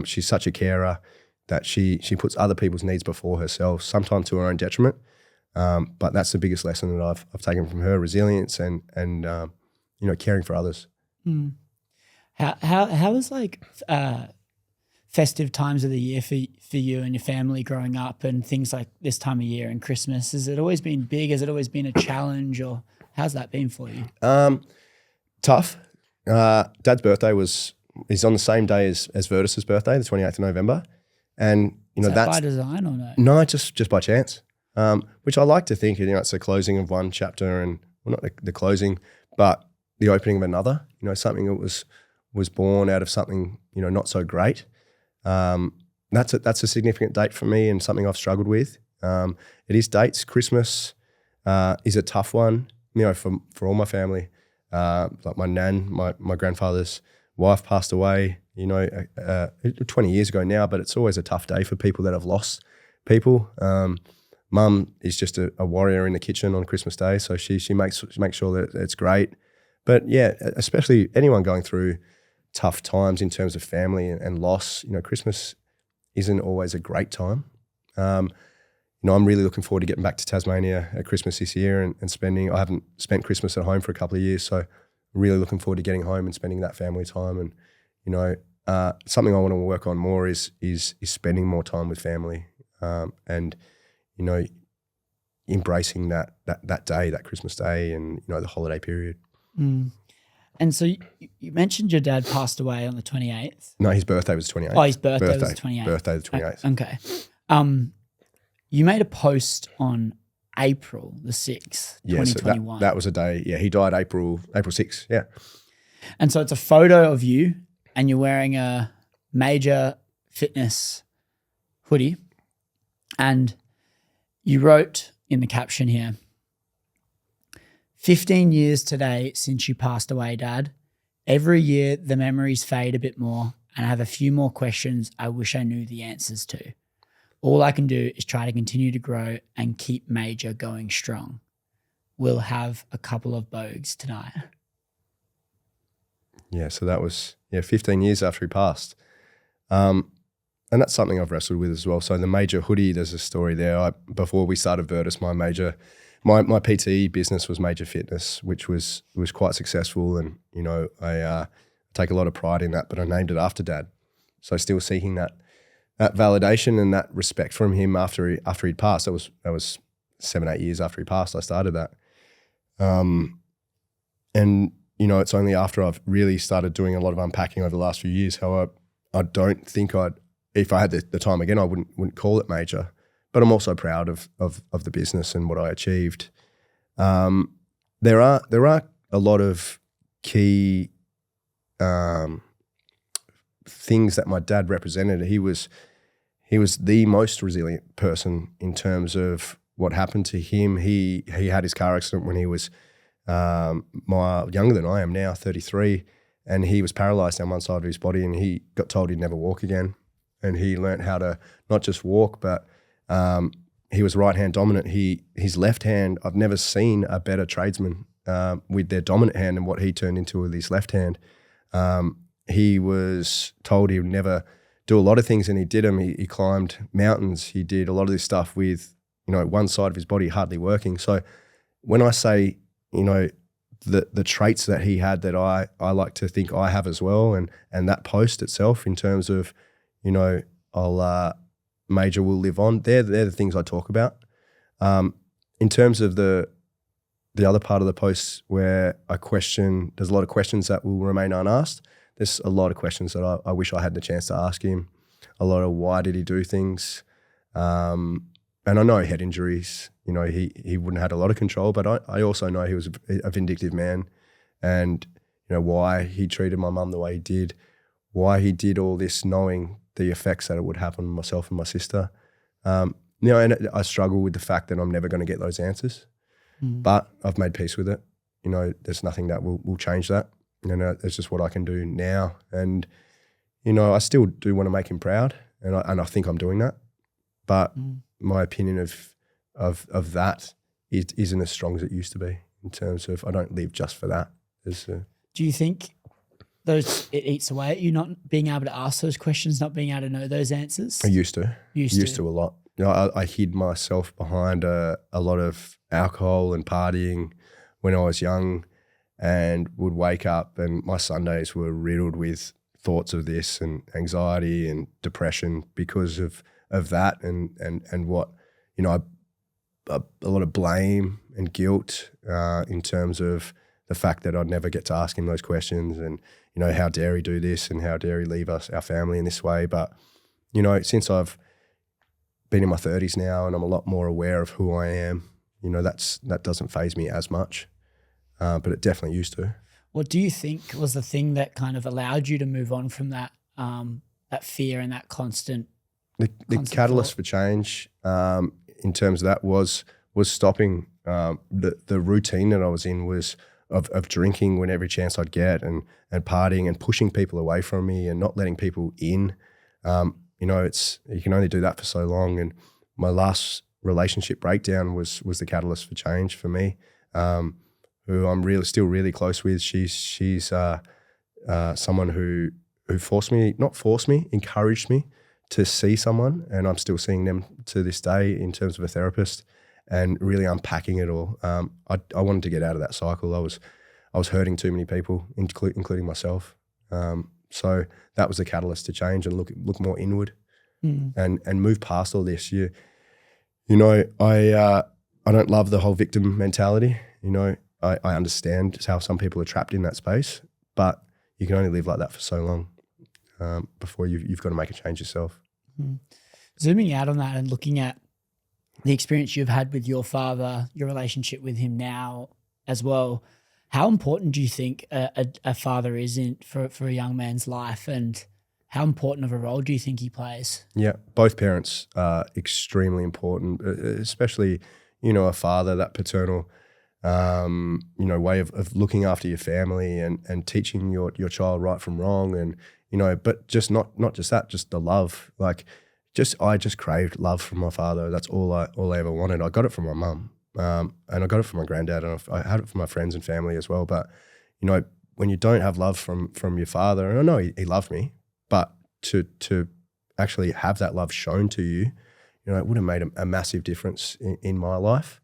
A: She's such a carer that she puts other people's needs before herself, sometimes to her own detriment. But that's the biggest lesson that I've taken from her: resilience and caring for others.
B: How is festive times of the year for you and your family growing up, and things like this time of year and Christmas? Has it always been big? Has it always been a challenge, or how's that been for you?
A: Tough. Dad's birthday is on the same day as Vrtus's birthday, the 28th of November. And
B: that's by design or no?
A: No, just by chance. Which I like to think, it's the closing of one chapter, and not the closing, but the opening of another. Something that was born out of something not so great. That's a significant date for me, and something I've struggled with. It is dates. Christmas is a tough one, for all my family. Like my nan, my grandfather's wife passed away, 20 years ago now, but it's always a tough day for people that have lost people. Mum is just a warrior in the kitchen on Christmas Day, so she makes sure that it's great. But yeah, especially anyone going through tough times in terms of family and loss, Christmas isn't always a great time. I'm really looking forward to getting back to Tasmania at Christmas this year and spending. I haven't spent Christmas at home for a couple of years, so I'm really looking forward to getting home and spending that family time. And something I want to work on more is spending more time with family, and embracing that day, that Christmas Day, and the holiday period.
B: And so you mentioned your dad passed away on the 28th.
A: No, his birthday was the 28th.
B: Oh, his birthday was the 28th.
A: Birthday the 28th.
B: Okay. You made a post on April the 6th, 2021.
A: So that was a day. Yeah, he died April 6th. Yeah.
B: And so it's a photo of you, and you're wearing a Major Fitness hoodie, and you wrote in the caption here, 15 years today since you passed away, Dad. Every year the memories fade a bit more, and I have a few more questions I wish I knew the answers to. All I can do is try to continue to grow and keep Major going strong. We'll have a couple of bogues tonight.
A: Yeah, so that was 15 years after he passed. And that's something I've wrestled with as well. So the Major hoodie, there's a story there. Before we started Vrtus, my PT business was Major Fitness, which was quite successful, and I take a lot of pride in that. But I named it after Dad, so still seeking that validation and that respect from him after he'd passed. That was 7-8 years after he passed. I started that, and it's only after I've really started doing a lot of unpacking over the last few years how I don't think if I had the time again, I wouldn't call it Major. But I'm also proud of the business and what I achieved. There are a lot of key things that my dad represented. He was the most resilient person in terms of what happened to him. He had his car accident when he was younger than I am now, 33, and he was paralysed on one side of his body, and he got told he'd never walk again. And he learnt how to not just walk, but he was right-hand dominant. His left hand, I've never seen a better tradesman with their dominant hand and what he turned into with his left hand. he was told he would never do a lot of things, and he did them. He climbed mountains. He did a lot of this stuff with, one side of his body hardly working. So when I say, the traits that he had that I like to think I have as well, and that post itself in terms of, I'll major will live on. They're the things I talk about. In terms of the other part of the post where I question, there's a lot of questions that will remain unasked. There's a lot of questions that I wish I had the chance to ask him. A lot of why did he do things? And I know he had injuries. He wouldn't have had a lot of control, but I also know he was a vindictive man, and why he treated my mum the way he did, why he did all this, knowing the effects that it would have on myself and my sister. And I struggle with the fact that I'm never going to get those answers, but I've made peace with it. There's nothing that will change that. It's just what I can do now, and I still do want to make him proud, and I think I'm doing that, but my opinion of that isn't as strong as it used to be, in terms of I don't live just for that.
B: Do you think it eats away at you not being able to ask those questions, not being able to know those answers?
A: I used to a lot. I hid myself behind a lot of alcohol and partying when I was young, and would wake up and my Sundays were riddled with thoughts of this and anxiety and depression because of that, and what, a lot of blame and guilt in terms of the fact that I'd never get to ask him those questions, and, how dare he do this, and how dare he leave us, our family, in this way. But, since I've been in my 30s now and I'm a lot more aware of who I am, that doesn't faze me as much. But it definitely used to.
B: What do you think was the thing that kind of allowed you to move on from that that fear and that constant?
A: The catalyst for change in terms of that was stopping the routine that I was in, was of drinking when every chance I'd get, and partying and pushing people away from me and not letting people in. You can only do that for so long. And my last relationship breakdown was the catalyst for change for me. Who I'm still really close with. She's someone who encouraged me to see someone, and I'm still seeing them to this day in terms of a therapist, and really unpacking it all. I wanted to get out of that cycle. I was hurting too many people, including myself. So that was the catalyst to change and look more inward, and move past all this. I don't love the whole victim mentality. I understand how some people are trapped in that space, but you can only live like that for so long before you've got to make a change yourself.
B: Zooming out on that and looking at the experience you've had with your father, your relationship with him now as well, how important do you think a father is for a young man's life, and how important of a role do you think he plays? Yeah,
A: both parents are extremely important, especially, a father, that paternal way of looking after your family and teaching your child right from wrong, and but just not just that, just the love. I just craved love from my father. That's all I ever wanted. I got it from my mum, and I got it from my granddad, and I had it from my friends and family as well. But when you don't have love from your father, and I know he loved me, but to actually have that love shown to you, it would have made a massive difference in my life.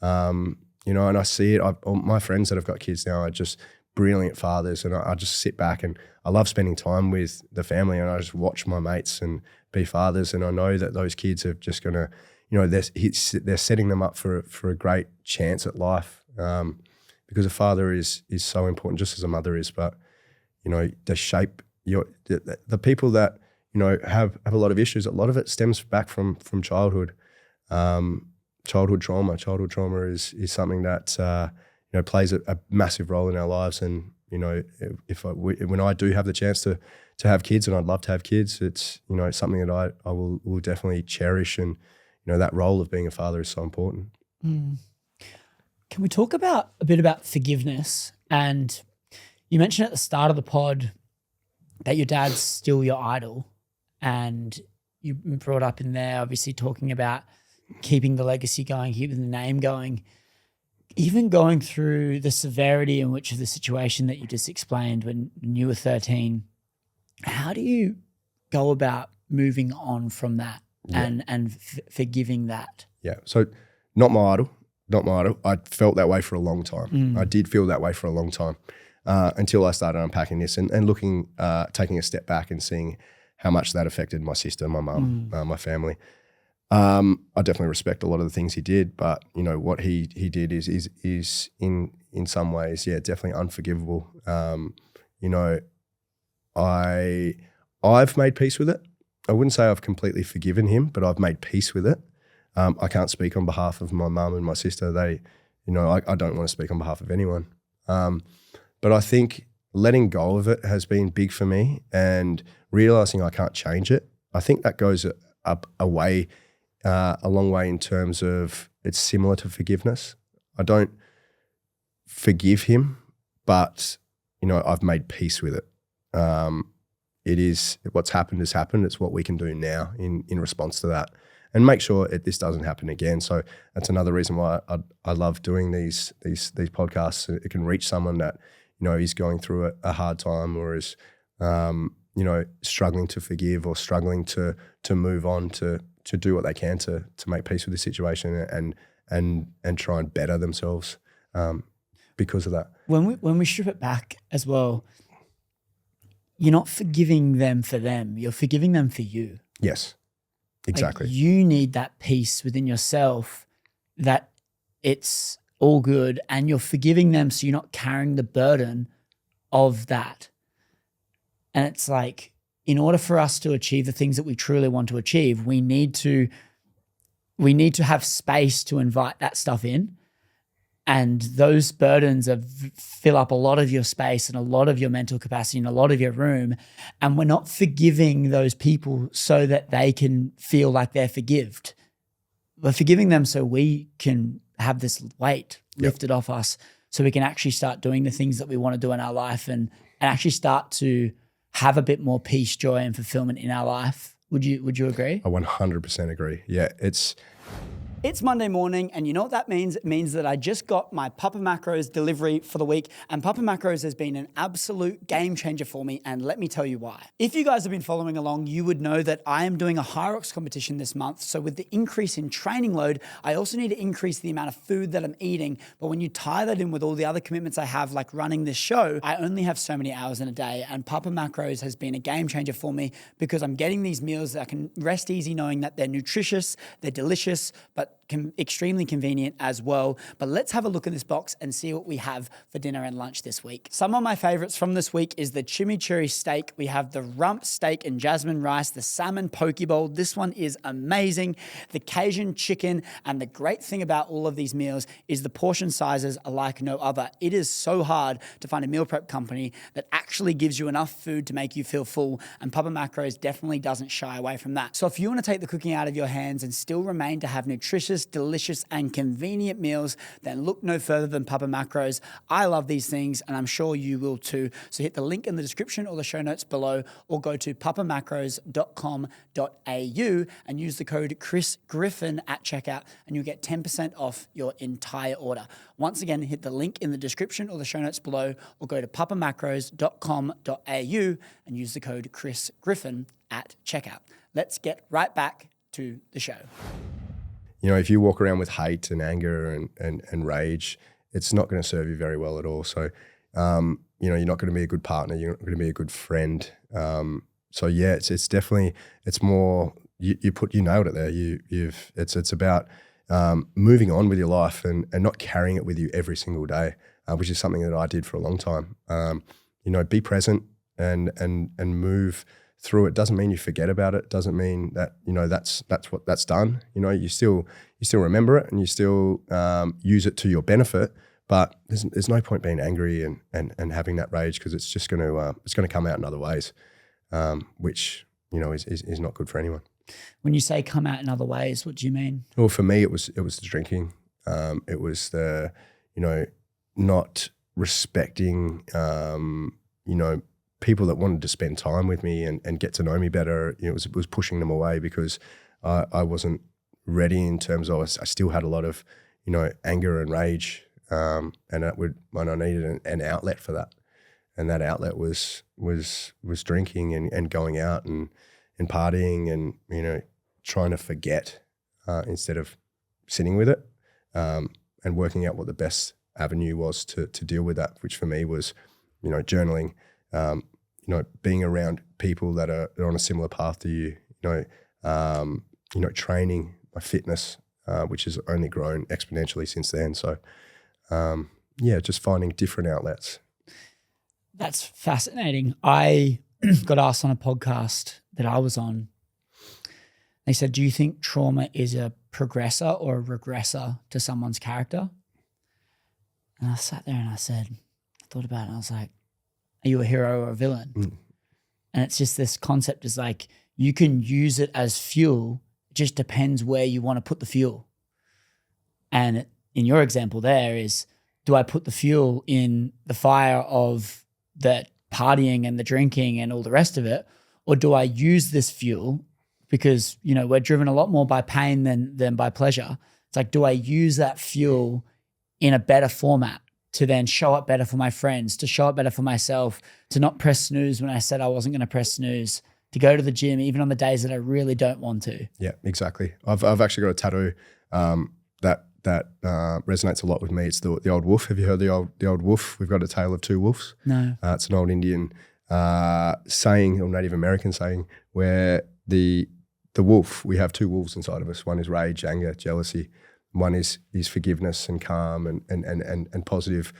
A: And I see it. All my friends that have got kids now are just brilliant fathers, and I just sit back and I love spending time with the family, and I just watch my mates and be fathers, and I know that those kids are just going to, they're setting them up for a great chance at life, because a father is so important, just as a mother is. But they shape the people that have a lot of issues. A lot of it stems back from childhood. Childhood trauma is something that plays a massive role in our lives. And when I do have the chance to have kids, and I'd love to have kids, it's something that I will definitely cherish. And that role of being a father is so important.
B: Can we talk a bit about forgiveness? And you mentioned at the start of the pod that your dad's still your idol, and you brought up in there obviously talking about keeping the legacy going, keeping the name going, even going through the severity in which of the situation that you just explained when you were 13, How do you go about moving on from that and forgiving that?
A: Yeah. So not my idol. I felt that way for a long time. I did feel that way for a long time until I started unpacking this and looking, taking a step back and seeing how much that affected my sister, my mum, my family. I definitely respect a lot of the things he did, but you know what he did is in some ways, definitely unforgivable. You know, I've made peace with it. I wouldn't say I've completely forgiven him, but I've made peace with it. I can't speak on behalf of my mum and my sister. They, you know, I don't want to speak on behalf of anyone. But I think letting go of it has been big for me, and realizing I can't change it. I think that goes a long way in terms of it's similar to forgiveness. I don't forgive him, but you know, I've made peace with it. It is what's happened has happened. It's what we can do now in response to that, and make sure this doesn't happen again. So that's another reason why I love doing these podcasts. It can reach someone that, you know, is going through a hard time or is, you know, struggling to forgive or struggling to move on, to do what they can to make peace with the situation and try and better themselves because of that.
B: When we strip it back as well, you're not forgiving them for them. You're forgiving them for you.
A: Yes, exactly.
B: Like, you need that peace within yourself that it's all good, and you're forgiving them so you're not carrying the burden of that. And it's like, in order for us to achieve the things that we truly want to achieve, we need to have space to invite that stuff in. And those burdens fill up a lot of your space and a lot of your mental capacity and a lot of your room. And we're not forgiving those people so that they can feel like they're forgived. We're forgiving them so we can have this weight lifted off us, so we can actually start doing the things that we want to do in our life and actually start to have a bit more peace, joy, and fulfillment in our life. Would you agree?
A: I 100% agree. Yeah,
B: It's Monday morning, and you know what that means? It means that I just got my Papa Macros delivery for the week, and Papa Macros has been an absolute game changer for me, and let me tell you why. If you guys have been following along, you would know that I am doing a High Rocks competition this month, so with the increase in training load, I also need to increase the amount of food that I'm eating, but when you tie that in with all the other commitments I have, like running this show, I only have so many hours in a day, and Papa Macros has been a game changer for me because I'm getting these meals that I can rest easy knowing that they're nutritious, they're delicious, but extremely convenient as well. But let's have a look in this box and see what we have for dinner and lunch this week. Some of my favorites from this week is the chimichurri steak. We have the rump steak and jasmine rice, the salmon poke bowl. This one is amazing. The Cajun chicken. And the great thing about all of these meals is the portion sizes are like no other. It is so hard to find a meal prep company that actually gives you enough food to make you feel full. And Papa Macros definitely doesn't shy away from that. So if you want to take the cooking out of your hands and still remain to have nutritious, delicious, and convenient meals, then look no further than Papa Macros. I love these things, and I'm sure you will too. So hit the link in the description or the show notes below, or go to papamacros.com.au and use the code Chris Griffin at checkout, and you'll get 10% off your entire order. Once again, hit the link in the description or the show notes below, or go to papamacros.com.au and use the code Chris Griffin at checkout. Let's get right back to the show.
A: You know, if you walk around with hate and anger and rage, it's not going to serve you very well at all. So, you know, you're not going to be a good partner. You're not going to be a good friend. So yeah, it's definitely, it's more, you nailed it there. It's about moving on with your life and not carrying it with you every single day, which is something that I did for a long time. You know, be present and move through it. Doesn't mean you forget about it. Doesn't mean that, you know, that's done. You know, you still remember it and you still use it to your benefit. But there's no point being angry and having that rage, because it's just going to come out in other ways, which, you know, is not good for anyone.
B: When you say come out in other ways, what do you mean?
A: Well, for me, it was the drinking. It was the, you know, not respecting, you know, people that wanted to spend time with me and get to know me better. You know, it was pushing them away because I wasn't ready in terms of, I still had a lot of, you know, anger and rage, and I needed an outlet for that. that outlet was drinking and going out and partying and, you know, trying to forget instead of sitting with it and working out what the best avenue was to deal with that, which for me was, you know, journaling, you know, being around people that are on a similar path to you, you know, training, my fitness, which has only grown exponentially since then. So, yeah, just finding different outlets.
B: That's fascinating. I got asked on a podcast that I was on. They said, do you think trauma is a progressor or a regressor to someone's character? And I sat there and I thought about it, and I was like, are you a hero or a villain? And it's just this concept is like, you can use it as fuel. It just depends where you want to put the fuel. And in your example there is, do I put the fuel in the fire of the partying and the drinking and all the rest of it? Or do I use this fuel because, you know, we're driven a lot more by pain than by pleasure. It's like, do I use that fuel in a better format to then show up better for my friends, to show up better for myself, to not press snooze when I said I wasn't going to press snooze, to go to the gym even on the days that I really don't want to?
A: Yeah, exactly. I've actually got a tattoo that resonates a lot with me. It's the old wolf. Have you heard the old wolf? We've got a tale of two wolves.
B: No.
A: It's an old Indian saying, or Native American saying, where the wolf, we have two wolves inside of us. One is rage, anger, jealousy. One is forgiveness and calm and positive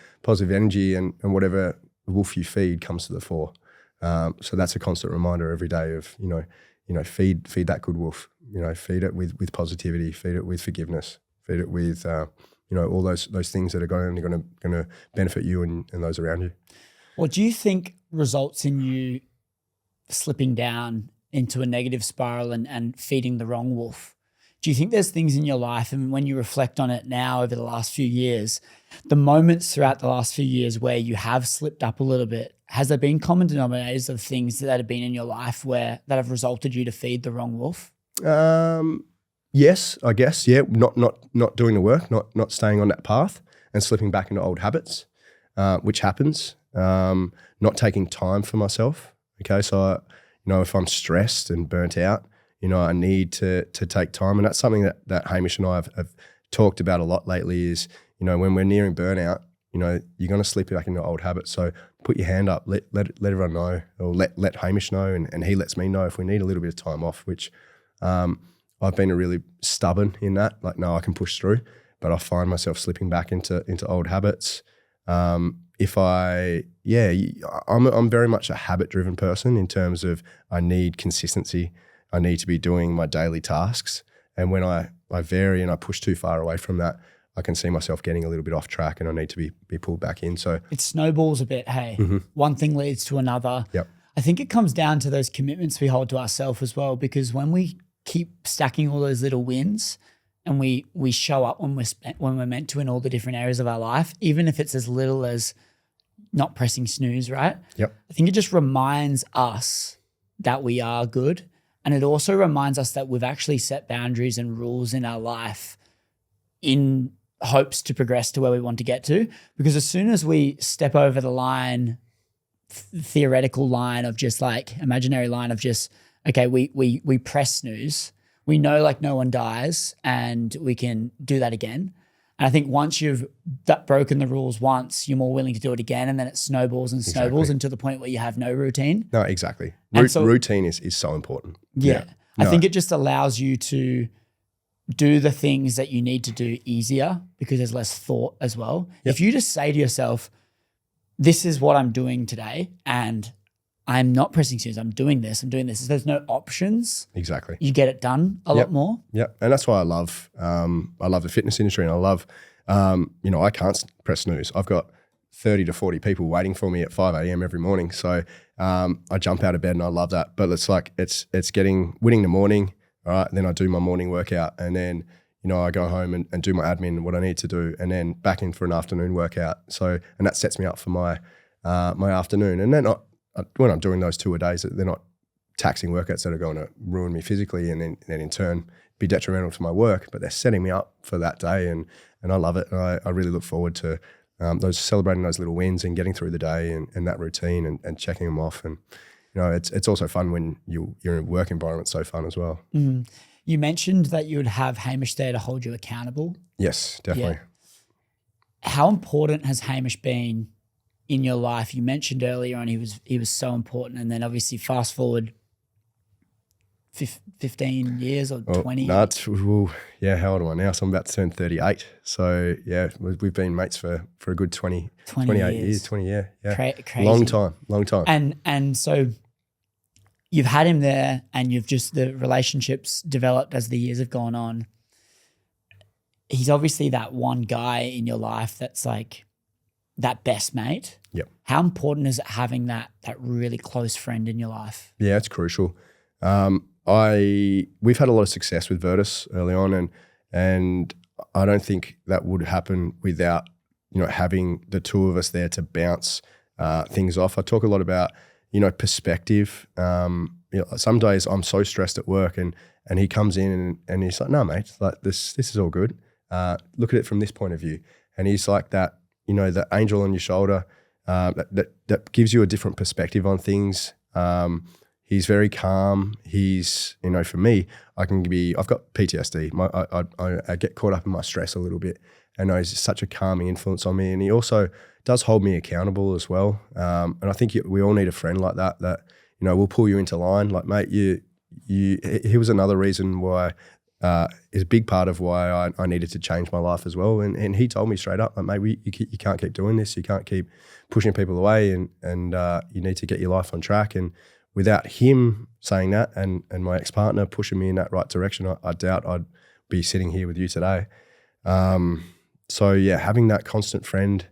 A: energy, and whatever wolf you feed comes to the fore. So that's a constant reminder every day of, you know, feed that good wolf. You know, feed it with positivity, feed it with forgiveness, feed it with you know, all those things that are going to benefit you and those around you.
B: What do you think results in you slipping down into a negative spiral and feeding the wrong wolf? Do you think there's things in your life, and when you reflect on it now over the last few years, the moments throughout the last few years where you have slipped up a little bit, has there been common denominators of things that have been in your life that have resulted you to feed the wrong wolf?
A: Yes, I guess. Yeah, not doing the work, not staying on that path and slipping back into old habits, which happens. Not taking time for myself. Okay, so you know, if I'm stressed and burnt out, you know, I need to take time. And that's something that Hamish and I have talked about a lot lately is, you know, when we're nearing burnout, you know, you're going to slip back into old habits. So put your hand up, let everyone know, or let Hamish know, and he lets me know if we need a little bit of time off, which I've been really stubborn in that. Like, no, I can push through, but I find myself slipping back into old habits. I'm very much a habit-driven person in terms of I need consistency. I need to be doing my daily tasks. And when I vary and I push too far away from that, I can see myself getting a little bit off track and I need to be pulled back in. So
B: it snowballs a bit, hey. Mm-hmm. One thing leads to another.
A: Yep.
B: I think it comes down to those commitments we hold to ourselves as well, because when we keep stacking all those little wins and we show up when we're meant to in all the different areas of our life, even if it's as little as not pressing snooze, right?
A: Yep.
B: I think it just reminds us that we are good. And it also reminds us that we've actually set boundaries and rules in our life in hopes to progress to where we want to get to. Because as soon as we step over the line, theoretical line of just like imaginary line of just, okay, we press snooze, we know like no one dies and we can do that again. And I think once you've broken the rules once, you're more willing to do it again, and then it snowballs and snowballs until the point where you have no routine.
A: No, exactly. Routine is so important.
B: Yeah. I think it just allows you to do the things that you need to do easier because there's less thought as well. Yep. If you just say to yourself, this is what I'm doing today and I'm not pressing snooze, I'm doing this. There's no options.
A: Exactly.
B: You get it done a lot more.
A: Yeah. And that's why I love the fitness industry, and I love, you know, I can't press snooze. I've got 30 to 40 people waiting for me at 5 a.m. every morning. So I jump out of bed and I love that. But it's like, it's winning the morning, all right? And then I do my morning workout, and then, you know, I go home and do my admin, what I need to do, and then back in for an afternoon workout. So, and that sets me up for my afternoon. And then when I'm doing those 2 a days, they're not taxing workouts that are going to ruin me physically and then in turn be detrimental to my work, but they're setting me up for that day, and I love it. And I really look forward to those celebrating those little wins and getting through the day and that routine and checking them off. And, it's also fun when you're in a work environment, so fun as well.
B: Mm. You mentioned that you would have Hamish there to hold you accountable.
A: Yes, definitely.
B: Yeah. How important has Hamish been in your life? You mentioned earlier on he was so important, and then obviously fast forward 15 years or 20?
A: No, how old am I now? So I'm about to turn 38. So, yeah, we've been mates for a good 28 years. 20, yeah.
B: Crazy.
A: Long time.
B: And so you've had him there, and the relationships developed as the years have gone on. He's obviously that one guy in your life that's like that best mate.
A: Yep.
B: How important is it having that really close friend in your life?
A: Yeah, it's crucial. We've had a lot of success with Vrtus early on, and I don't think that would happen without having the two of us there to bounce things off. I talk a lot about perspective. Some days I'm so stressed at work, and he comes in and he's like, "No, mate, like this is all good. Look at it from this point of view." And he's like that, the angel on your shoulder that gives you a different perspective on things. He's very calm. He's, for me, I've got PTSD. I get caught up in my stress a little bit. And he's such a calming influence on me. And he also does hold me accountable as well. And I think we all need a friend like that will pull you into line. Like, mate, he was another reason why, is a big part of why I needed to change my life as well. And he told me straight up, like, mate, you can't keep doing this. You can't keep pushing people away, and you need to get your life on track. And without him saying that and my ex-partner pushing me in that right direction, I doubt I'd be sitting here with you today. So yeah, having that constant friend,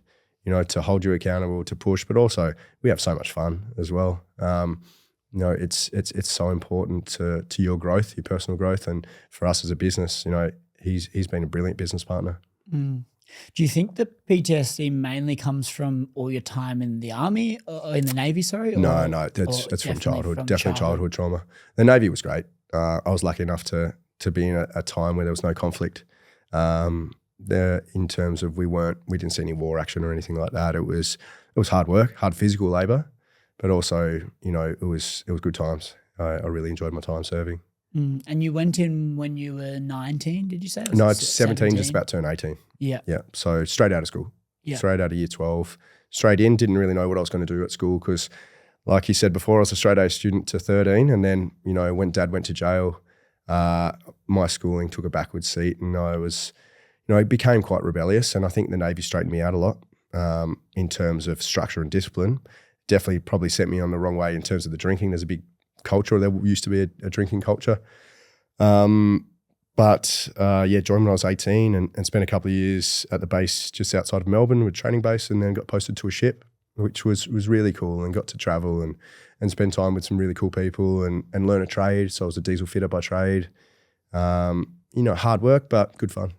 A: to hold you accountable, to push, but also we have so much fun as well. It's so important to your growth, your personal growth, and for us as a business, he's been a brilliant business partner.
B: Mm. Do you think that PTSD mainly comes from all your time in the army or in the Navy? Sorry,
A: no, that's from childhood. Definitely childhood trauma. The Navy was great. I was lucky enough to be in a time where there was no conflict. There, in terms of we didn't see any war action or anything like that. It was hard work, hard physical labor, but also it was good times. I really enjoyed my time serving.
B: Mm. And you went in when you were 19, did you say?
A: No, it's 17, just about to turn 18.
B: Yeah.
A: Yeah. So straight out of school.
B: Yeah.
A: Straight out of year 12. Straight in, didn't really know what I was going to do at school because, like you said before, I was a straight A student to 13. And then, when Dad went to jail, my schooling took a backward seat, and I was, it became quite rebellious. And I think the Navy straightened me out a lot in terms of structure and discipline. Definitely probably sent me on the wrong way in terms of the drinking. There's a big culture. There used to be a drinking culture. Joined when I was 18 and spent a couple of years at the base just outside of Melbourne with training base, and then got posted to a ship, which was really cool, and got to travel and spend time with some really cool people and learn a trade. So I was a diesel fitter by trade. Hard work, but good fun.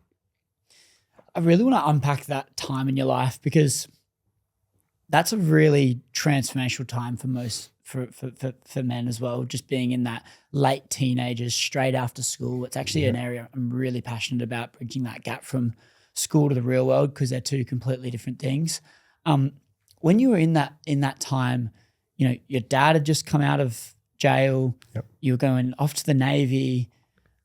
B: I really want to unpack that time in your life, because that's a really transformational time for most for men as well, just being in that late teenagers straight after school. It's actually an area I'm really passionate about, bridging that gap from school to the real world, because they're two completely different things. When you were in that time, your dad had just come out of jail.
A: Yep.
B: You were going off to the Navy.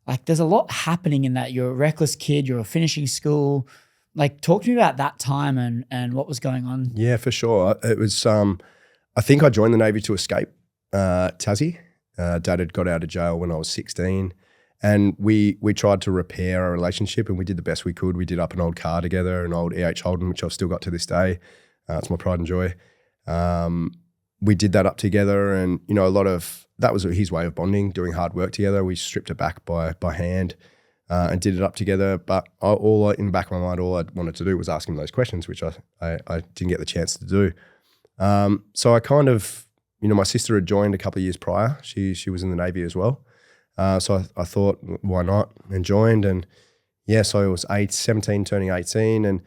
B: Like, there's a lot happening in that. You're a reckless kid. You're finishing school. Like, talk to me about that time and what was going on.
A: Yeah, for sure. It was, I think I joined the Navy to escape Tassie. Dad had got out of jail when I was 16, and we tried to repair our relationship, and we did the best we could. We did up an old car together, an old EH Holden, which I've still got to this day. It's my pride and joy. We did that up together, and that was his way of bonding, doing hard work together. We stripped it back by hand and did it up together. But in the back of my mind, all I wanted to do was ask him those questions, which I didn't get the chance to do. So I kind of, my sister had joined a couple of years prior. She was in the Navy as well. So I thought, why not? And joined. And yeah, so it was 17 turning 18, and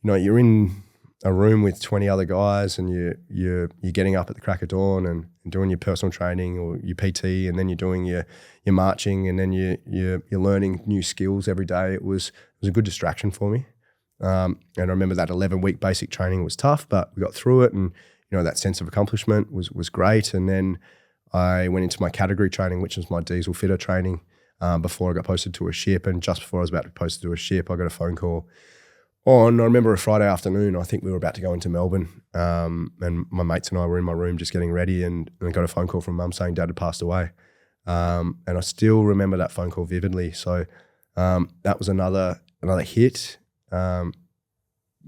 A: you're in a room with 20 other guys, and you're getting up at the crack of dawn and doing your personal training or your PT, and then you're doing your marching, and then you're learning new skills every day. It was a good distraction for me. And I remember that 11-week basic training was tough, but we got through it, and that sense of accomplishment was great. And then I went into my category training, which was my diesel fitter training, before I got posted to a ship. And just before I was about to be posted to a ship, I got a phone call I remember a Friday afternoon. I think we were about to go into Melbourne, and my mates and I were in my room just getting ready, and I got a phone call from Mum saying Dad had passed away. And I still remember that phone call vividly. So that was another hit. The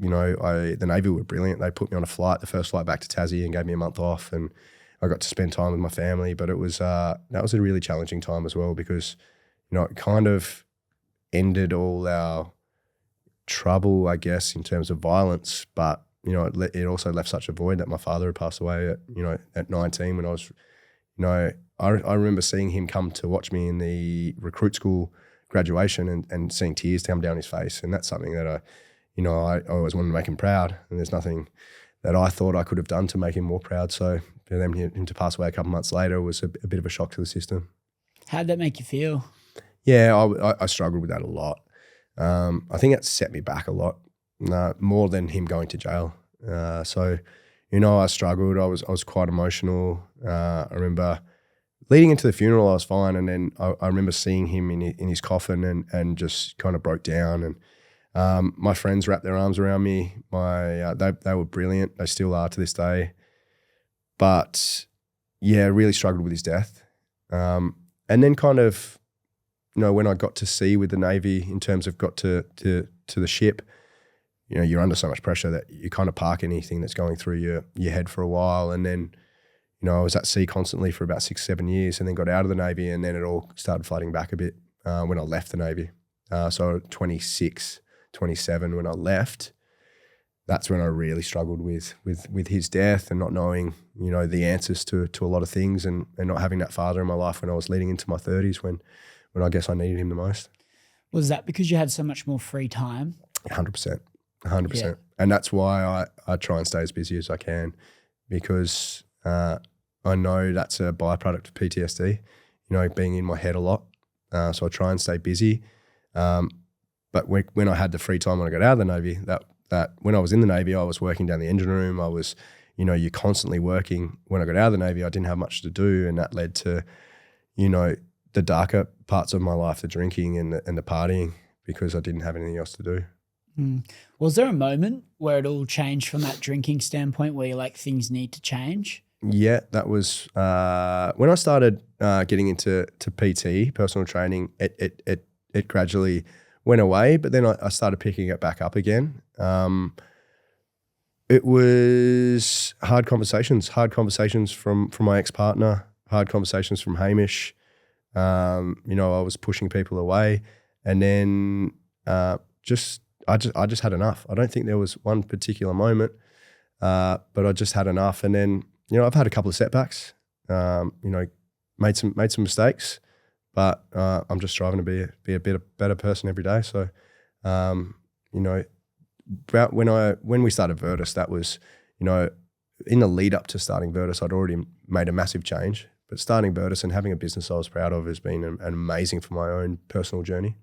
A: Navy were brilliant. They put me on a flight, the first flight back to Tassie, and gave me a month off, and I got to spend time with my family. But it was that was a really challenging time as well, because it kind of ended all our trouble, I guess, in terms of violence. But it also left such a void that my father had passed away at 19 when I was I remember seeing him come to watch me in the recruit school graduation and seeing tears come down his face. And that's something that I always wanted to make him proud. And there's nothing that I thought I could have done to make him more proud. So for him to pass away a couple of months later was a bit of a shock to the system. How
B: did that make you feel?
A: Yeah, I struggled with that a lot. I think it set me back a lot, more than him going to jail. I struggled. I was quite emotional. I remember leading into the funeral, I was fine, and then I remember seeing him in his coffin and just kind of broke down. And my friends wrapped their arms around me. They were brilliant. They still are to this day. But yeah, really struggled with his death. And then kind of, when I got to sea with the Navy, in terms of got to the ship, you're under so much pressure that you kind of park anything that's going through your head for a while. And then, I was at sea constantly for about 6-7 years, and then got out of the Navy, and then it all started flooding back a bit when I left the Navy. So 26, 27 when I left, that's when I really struggled with his death and not knowing, the answers to a lot of things, and not having that father in my life when I was leading into my 30s when I guess I needed him the most.
B: Was that because you had so much more free time?
A: 100%. Yeah. And that's why I try and stay as busy as I can, because I know that's a byproduct of PTSD, being in my head a lot. So I try and stay busy. But when I had the free time when I got out of the Navy, that when I was in the Navy, I was working down the engine room. I was, you're constantly working. When I got out of the Navy, I didn't have much to do, and that led to, the darker parts of my life, the drinking and the partying, because I didn't have anything else to do.
B: Was there a moment where it all changed from that drinking standpoint, where you're like, things need to change?
A: Yeah, that was when I started getting into PT, personal training. It gradually went away, but then I started picking it back up again. It was hard conversations from my ex-partner, hard conversations from Hamish. I was pushing people away, and then I just had enough. I don't think there was one particular moment, but I just had enough. And then, I've had a couple of setbacks, made some mistakes, but I'm just striving to be a better person every day. So, about when we started Vrtus, that was, in the lead up to starting Vrtus, I'd already made a massive change. But starting Vrtus and having a business I was proud of has been an amazing for my own personal journey,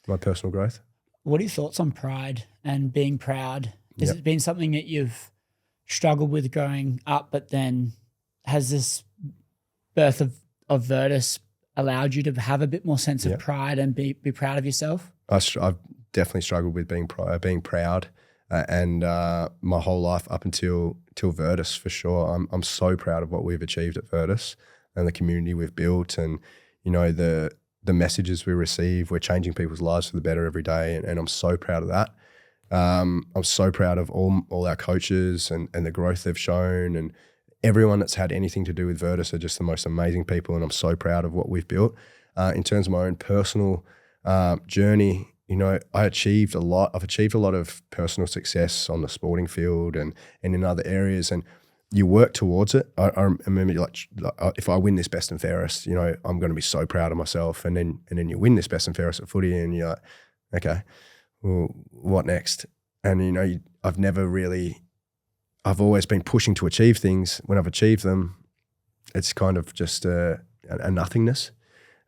A: my personal growth.
B: What are your thoughts on pride and being proud? Has it been something that you've struggled with growing up, but then has this birth of Vrtus allowed you to have a bit more sense of pride and be proud of yourself?
A: I've definitely struggled with being proud, and my whole life up until Vrtus, for sure. I'm so proud of what we've achieved at Vrtus and the community we've built, and the messages we receive. We're changing people's lives for the better every day, and I'm so proud of that. I'm so proud of all our coaches and the growth they've shown, and everyone that's had anything to do with Vrtus are just the most amazing people, and I'm so proud of what we've built. In terms of my own personal journey, I achieved a lot. I've achieved a lot of personal success on the sporting field and in other areas, and you work towards it. I remember, like, if I win this best and fairest, I'm going to be so proud of myself. And then you win this best and fairest at footy, and you're like, okay, well, what next? And I've always been pushing to achieve things. When I've achieved them, it's kind of just a nothingness.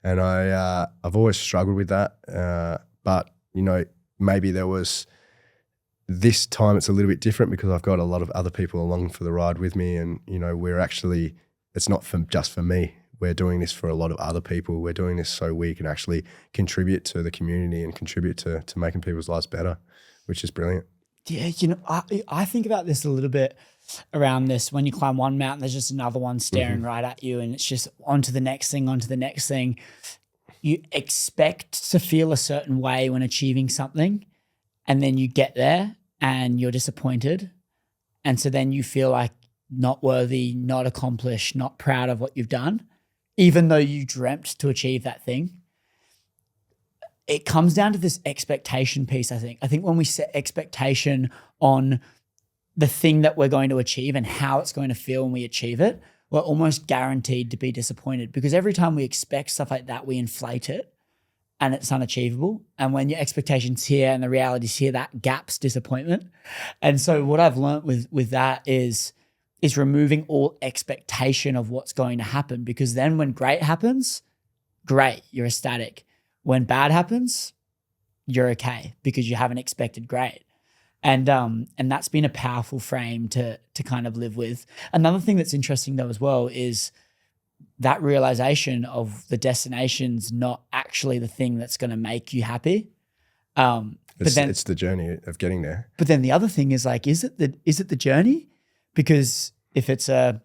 A: And I've always struggled with that. But maybe there was this time it's a little bit different because I've got a lot of other people along for the ride with me, and we're actually, it's not just for me. We're doing this for a lot of other people. We're doing this so we can actually contribute to the community and contribute to making people's lives better, which is brilliant.
B: Yeah, I think about this a little bit around this. When you climb one mountain, there's just another one staring right at you, and it's just on to the next thing, on to the next thing. You expect to feel a certain way when achieving something, and then you get there and you're disappointed. And so then you feel like not worthy, not accomplished, not proud of what you've done, even though you dreamt to achieve that thing. It comes down to this expectation piece, I think. I think when we set expectation on the thing that we're going to achieve and how it's going to feel when we achieve it, we're almost guaranteed to be disappointed, because every time we expect stuff like that, we inflate it and it's unachievable. And when your expectation's here and the reality's here, that gap's disappointment. And so what I've learned with that is removing all expectation of what's going to happen, because then when great happens, great, you're ecstatic. When bad happens, you're okay because you haven't expected great. And that's been a powerful frame to kind of live with. Another thing that's interesting though as well is that realization of the destination's not actually the thing that's going to make you happy.
A: It's the journey of getting there.
B: But then the other thing is like, is it the journey? Because if it's a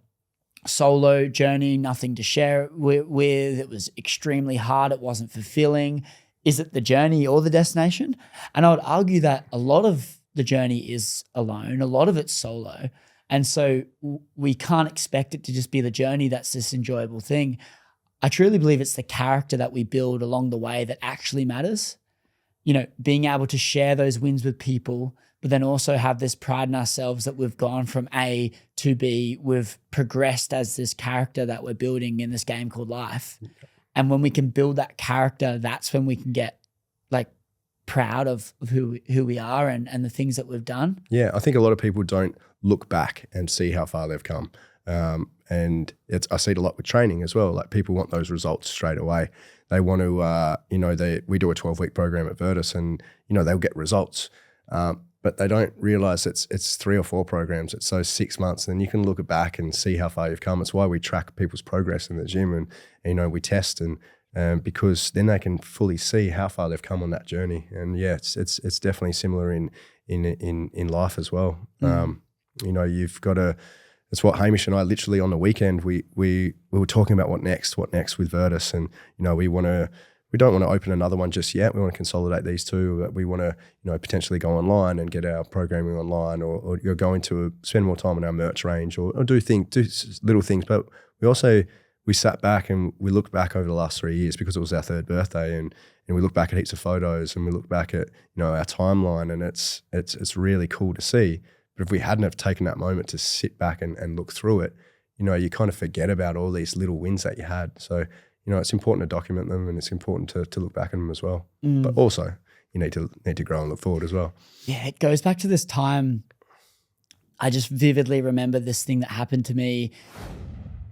B: solo journey, nothing to share it with, it was extremely hard, it wasn't fulfilling. Is it the journey or the destination? And I would argue that a lot of the journey is alone, a lot of it's solo. And so we can't expect it to just be the journey that's this enjoyable thing. I truly believe it's the character that we build along the way that actually matters. Being able to share those wins with people, but then also have this pride in ourselves that we've gone from A to B, we've progressed as this character that we're building in this game called life. And when we can build that character, that's when we can get like proud of who we are and the things that we've done.
A: Yeah, I think a lot of people don't look back and see how far they've come. And I see it a lot with training as well. Like people want those results straight away. They want to, we do a 12-week program at Vrtus, and, they'll get results. But they don't realize it's 3 or 4 programs. It's those 6 months, and then you can look back and see how far you've come. It's why we track people's progress in the gym, and we test, and because then they can fully see how far they've come on that journey. And yeah, it's definitely similar in life as well. You've got to. It's what Hamish and I literally on the weekend we were talking about what next with Vrtus, and we don't want to open another one just yet. We want to consolidate these two. But we want to, potentially go online and get our programming online, or you're going to spend more time on our merch range, or do little things. But we sat back and we looked back over the last 3 years, because it was our 3rd birthday, and we look back at heaps of photos, and we look back at our timeline, and it's really cool to see. But if we hadn't have taken that moment to sit back and look through it, you kind of forget about all these little wins that you had. So it's important to document them, and it's important to look back at them as well. But also you need to grow and look forward as well.
B: Yeah, it goes back to this time. I just vividly remember this thing that happened to me.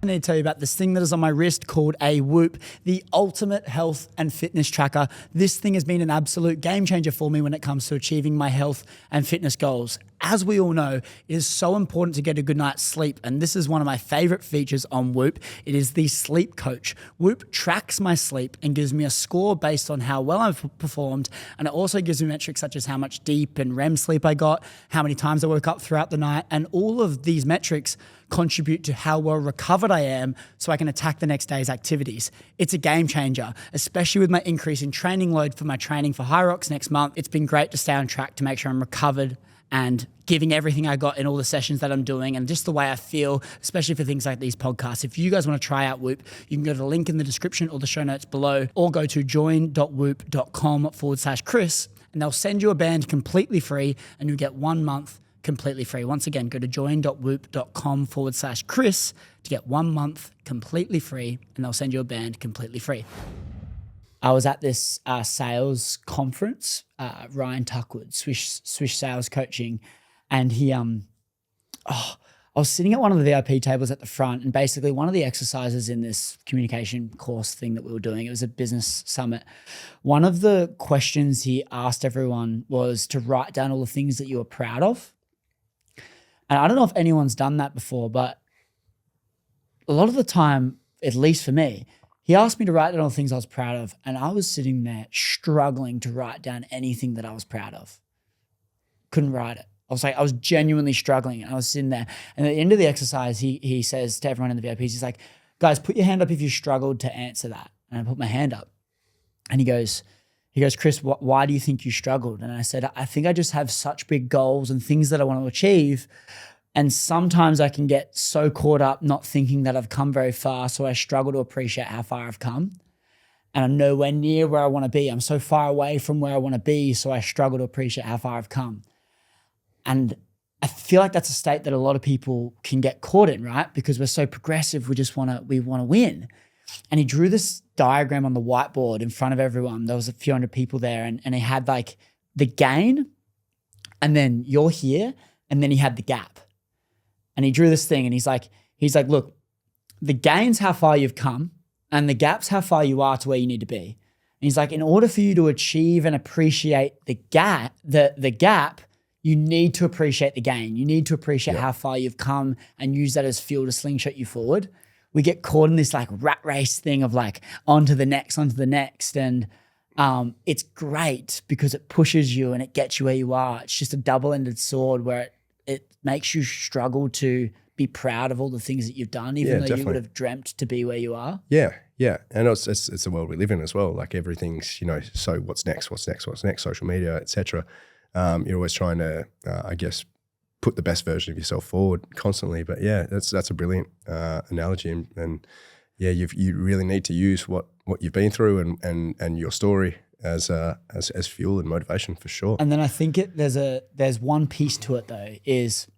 B: I need to tell you about this thing that is on my wrist called a Whoop, the ultimate health and fitness tracker. This thing has been an absolute game changer for me when it comes to achieving my health and fitness goals. As we all know, it is so important to get a good night's sleep, and this is one of my favorite features on Whoop. It is the sleep coach. Whoop tracks my sleep and gives me a score based on how well I've performed, and it also gives me metrics such as how much deep and REM sleep I got, how many times I woke up throughout the night, and all of these metrics contribute to how well recovered I am so I can attack the next day's activities. It's a game changer, especially with my increase in training load for my training for High Rocks next month. It's been great to stay on track to make sure I'm recovered and giving everything I got in all the sessions that I'm doing, and just the way I feel, especially for things like these podcasts. If you guys want to try out Whoop, you can go to the link in the description or the show notes below, or go to join.whoop.com/Chris, and they'll send you a band completely free, and you'll get 1 month completely free. Once again, go to join.whoop.com/Chris to get 1 month completely free, and they'll send you a band completely free. I was at this sales conference, Ryan Tuckwood, Swish Sales Coaching, and he, I I was sitting at one of the VIP tables at the front, and basically one of the exercises in this communication course thing that we were doing, it was a business summit. One of the questions he asked everyone was to write down all the things that you were proud of. And I don't know if anyone's done that before, but a lot of the time, at least for me, he asked me to write down all the things I was proud of, and I was sitting there struggling to write down anything that I was proud of. Couldn't write it. I was genuinely struggling, and I was sitting there. And at the end of the exercise, he says to everyone in the VIPs, he's like, guys, put your hand up if you struggled to answer that. And I put my hand up, and he goes, Chris, why do you think you struggled? And I said, I think I just have such big goals and things that I want to achieve. And sometimes I can get so caught up not thinking that I've come very far, so I struggle to appreciate how far I've come. And I'm nowhere near where I want to be. I'm so far away from where I want to be, so I struggle to appreciate how far I've come. And I feel like that's a state that a lot of people can get caught in, right? Because we're so progressive, we want to win. And he drew this diagram on the whiteboard in front of everyone. There was a few hundred people there, and he had like the gain, and then you're here, and then he had the gap. And he drew this thing, and he's like, look, the gain's how far you've come, and the gap's how far you are to where you need to be. And he's like, in order for you to achieve and appreciate the gap, you need to appreciate the gain. You need to appreciate how far you've come and use that as fuel to slingshot you forward. We get caught in this like rat race thing of like onto the next. And it's great because it pushes you and it gets you where you are. It's just a double-ended sword where it makes you struggle to be proud of all the things that you've done, even though definitely. You would have dreamt to be where you are.
A: Yeah. And it's the world we live in as well. Like everything's, so what's next, social media, etc. You're always trying to, I guess, put the best version of yourself forward constantly. But yeah, that's a brilliant analogy, and you really need to use what you've been through and your story as fuel and motivation for sure.
B: And then I think there's one piece to it though, is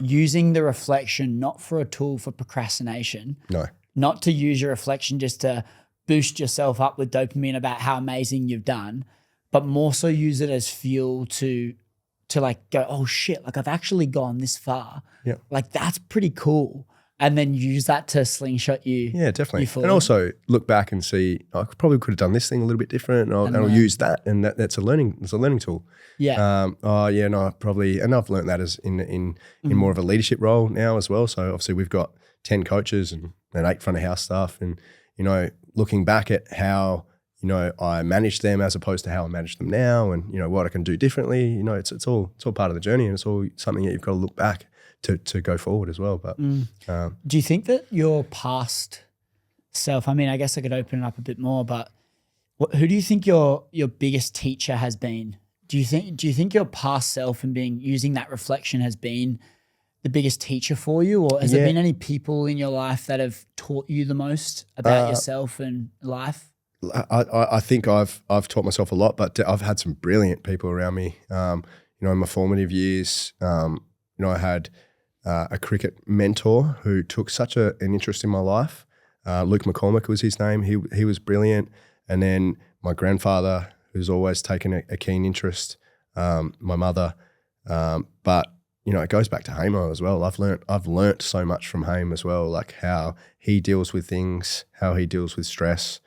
B: using the reflection not for a tool for procrastination.
A: No.
B: Not to use your reflection just to boost yourself up with dopamine about how amazing you've done, but more so use it as fuel to like go, oh shit, like I've actually gone this far.
A: Yeah.
B: Like that's pretty cool. And then use that to slingshot you.
A: Yeah, definitely. And also look back and see, I probably could have done this thing a little bit different, and I'll use that. And that's a learning tool.
B: Yeah.
A: Probably. And I've learned that as in more of a leadership role now as well. So obviously we've got 10 coaches and 8 front of house staff, and, looking back at how, I manage them as opposed to how I manage them now, and, what I can do differently, it's all part of the journey, and it's all something that you've got to look back to go forward as well. But
B: do you think that your past self, I mean, I guess I could open it up a bit more, but who do you think your biggest teacher has been? Do you think your past self and using that reflection has been the biggest teacher for you, or has there been any people in your life that have taught you the most about yourself and life?
A: I think I've taught myself a lot, but I've had some brilliant people around me. In my formative years, I had a cricket mentor who took such an interest in my life. Luke McCormick was his name. He was brilliant. And then my grandfather, who's always taken a keen interest. My mother, but it goes back to Hamo as well. I've learnt so much from Hame as well, like how he deals with things, how he deals with stress.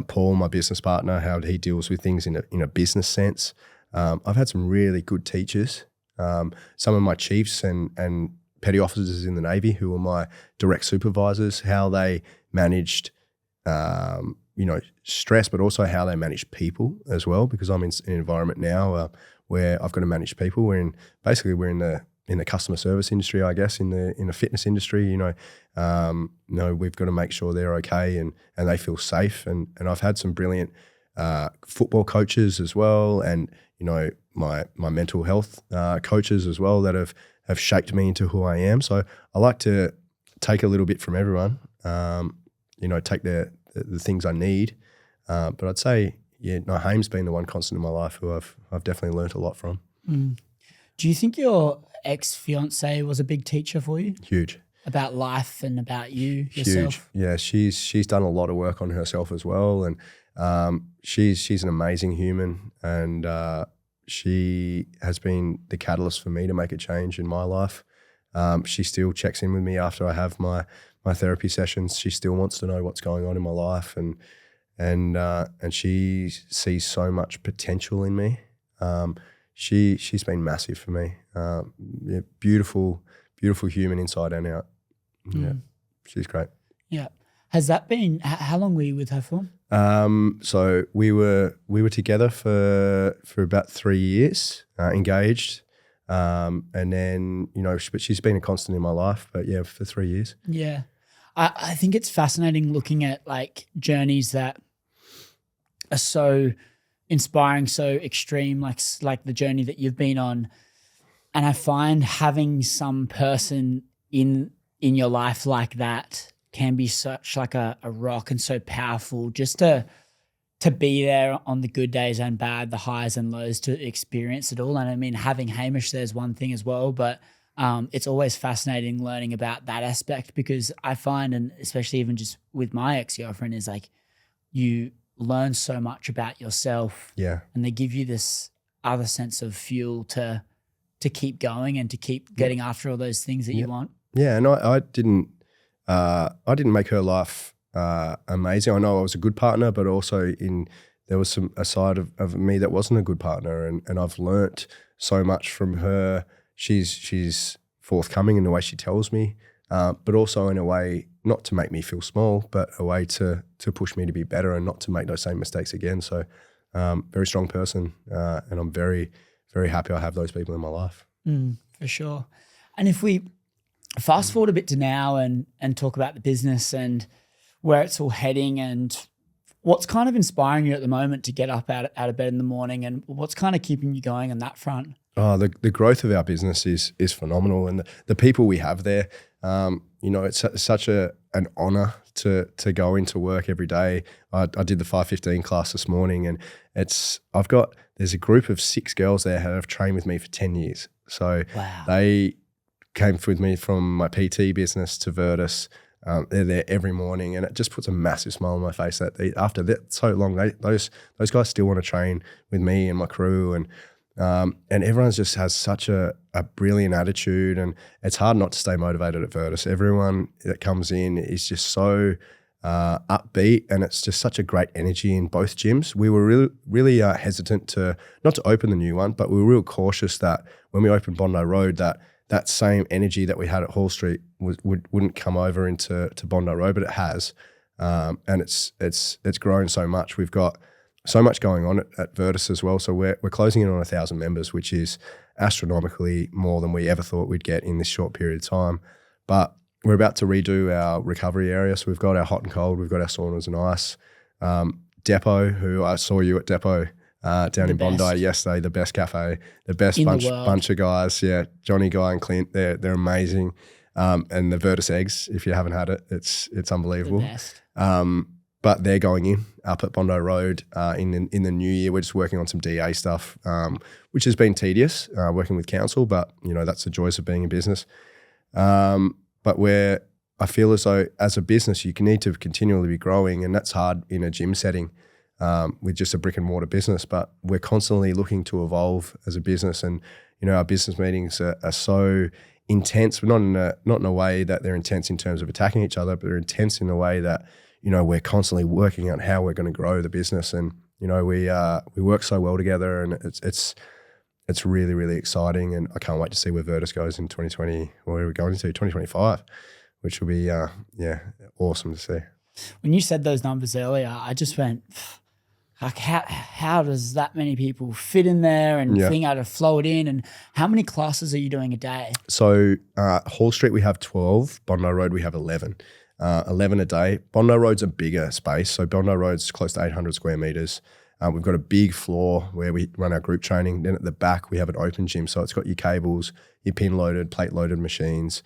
A: Paul, my business partner, how he deals with things in a business sense. I've had some really good teachers. Some of my chiefs and petty officers in the Navy who were my direct supervisors, how they managed, stress, but also how they manage people as well. Because I'm in an environment now where I've got to manage people. We're in the customer service industry, I guess, in the fitness industry. We've got to make sure they're okay and they feel safe. And I've had some brilliant football coaches as well, and my mental health coaches as well that have shaped me into who I am. So I like to take a little bit from everyone. Take the things I need. But I'd say, Hame's been the one constant in my life who I've definitely learnt a lot from.
B: Mm. Do you think your ex-fiance was a big teacher for you?
A: Huge.
B: About life and about you yourself?
A: Huge. Yeah, she's done a lot of work on herself as well, and she's an amazing human, and she has been the catalyst for me to make a change in my life. She still checks in with me after I have my therapy sessions. She still wants to know what's going on in my life, and she sees so much potential in me. She's been massive for me. Yeah, beautiful human inside and out. Yeah, she's great.
B: Yeah. Has that been, how long were you with her for?
A: So we were together for about 3 years, engaged. And then, but she's been a constant in my life, but yeah, for 3 years.
B: Yeah. I think it's fascinating looking at like journeys that are so inspiring, so extreme, like the journey that you've been on. And I find having some person in your life like that can be such like a rock and so powerful, just to be there on the good days and bad, the highs and lows, to experience it all. And I mean, having Hamish there's one thing as well, but it's always fascinating learning about that aspect, because I find, and especially even just with my ex-girlfriend, is like you learn so much about yourself.
A: Yeah.
B: And they give you this other sense of fuel to keep going and to keep getting after all those things that you want.
A: Yeah. And I didn't make her life amazing. I know I was a good partner, but also there was a side of me that wasn't a good partner, and I've learnt so much from her. She's forthcoming in the way she tells me, but also in a way not to make me feel small, but a way to push me to be better and not to make those same mistakes again. So very strong person, and I'm very, very happy I have those people in my life.
B: For sure. And if we fast forward a bit to now and talk about the business and where it's all heading, and what's kind of inspiring you at the moment to get up out of bed in the morning, and what's kind of keeping you going on that front?
A: Oh, the growth of our business is phenomenal, and the people we have there. It's such an honor to go into work every day. I did the 5:15 class this morning, and there's a group of 6 girls there who have trained with me for 10 years. So
B: wow.
A: They came with me from my PT business to Vrtus. They're there every morning, and it just puts a massive smile on my face that after that so long, those guys still want to train with me and my crew, and everyone just has such a brilliant attitude, and it's hard not to stay motivated at Vrtus. Everyone that comes in is just so upbeat, and it's just such a great energy in both gyms. We were really hesitant not to open the new one, but we were real cautious that when we opened Bondi Road, that same energy that we had at Hall Street wouldn't come over into Bondi Road, but it has, and it's grown so much. We've got so much going on at Vrtus as well. So we're closing in on 1,000 members, which is astronomically more than we ever thought we'd get in this short period of time. But we're about to redo our recovery area. So we've got our hot and cold, we've got our saunas and ice. Depot, who I saw you at Depot down in Bondi yesterday, the best cafe, the best bunch of guys. Yeah, Johnny, Guy and Clint, they're amazing. And the Vrtus eggs, if you haven't had it, it's unbelievable.
B: The best.
A: But they're going in up at Bondi Road in the new year. We're just working on some DA stuff, which has been tedious, working with council, but that's the joys of being in business. But I feel as though as a business, you need to continually be growing, and that's hard in a gym setting with just a brick and mortar business. But we're constantly looking to evolve as a business, and our business meetings are so intense, but not in a way that they're intense in terms of attacking each other, but they're intense in a way that we're constantly working out how we're going to grow the business, and we work so well together, and it's really, really exciting, and I can't wait to see where Vrtus goes in 2020, or where we're going into 2025, which will be awesome to see.
B: When you said those numbers earlier, I just went, like, how does that many people fit in there, and being able to flow it in, and how many classes are you doing a day? So
A: Hall Street we have 12, Bondi Road we have 11. 11 a day. Bondi Road's a bigger space. So Bondi Road's close to 800 square meters. We've got a big floor where we run our group training. Then at the back, we have an open gym. So it's got your cables, your pin loaded, plate loaded machines,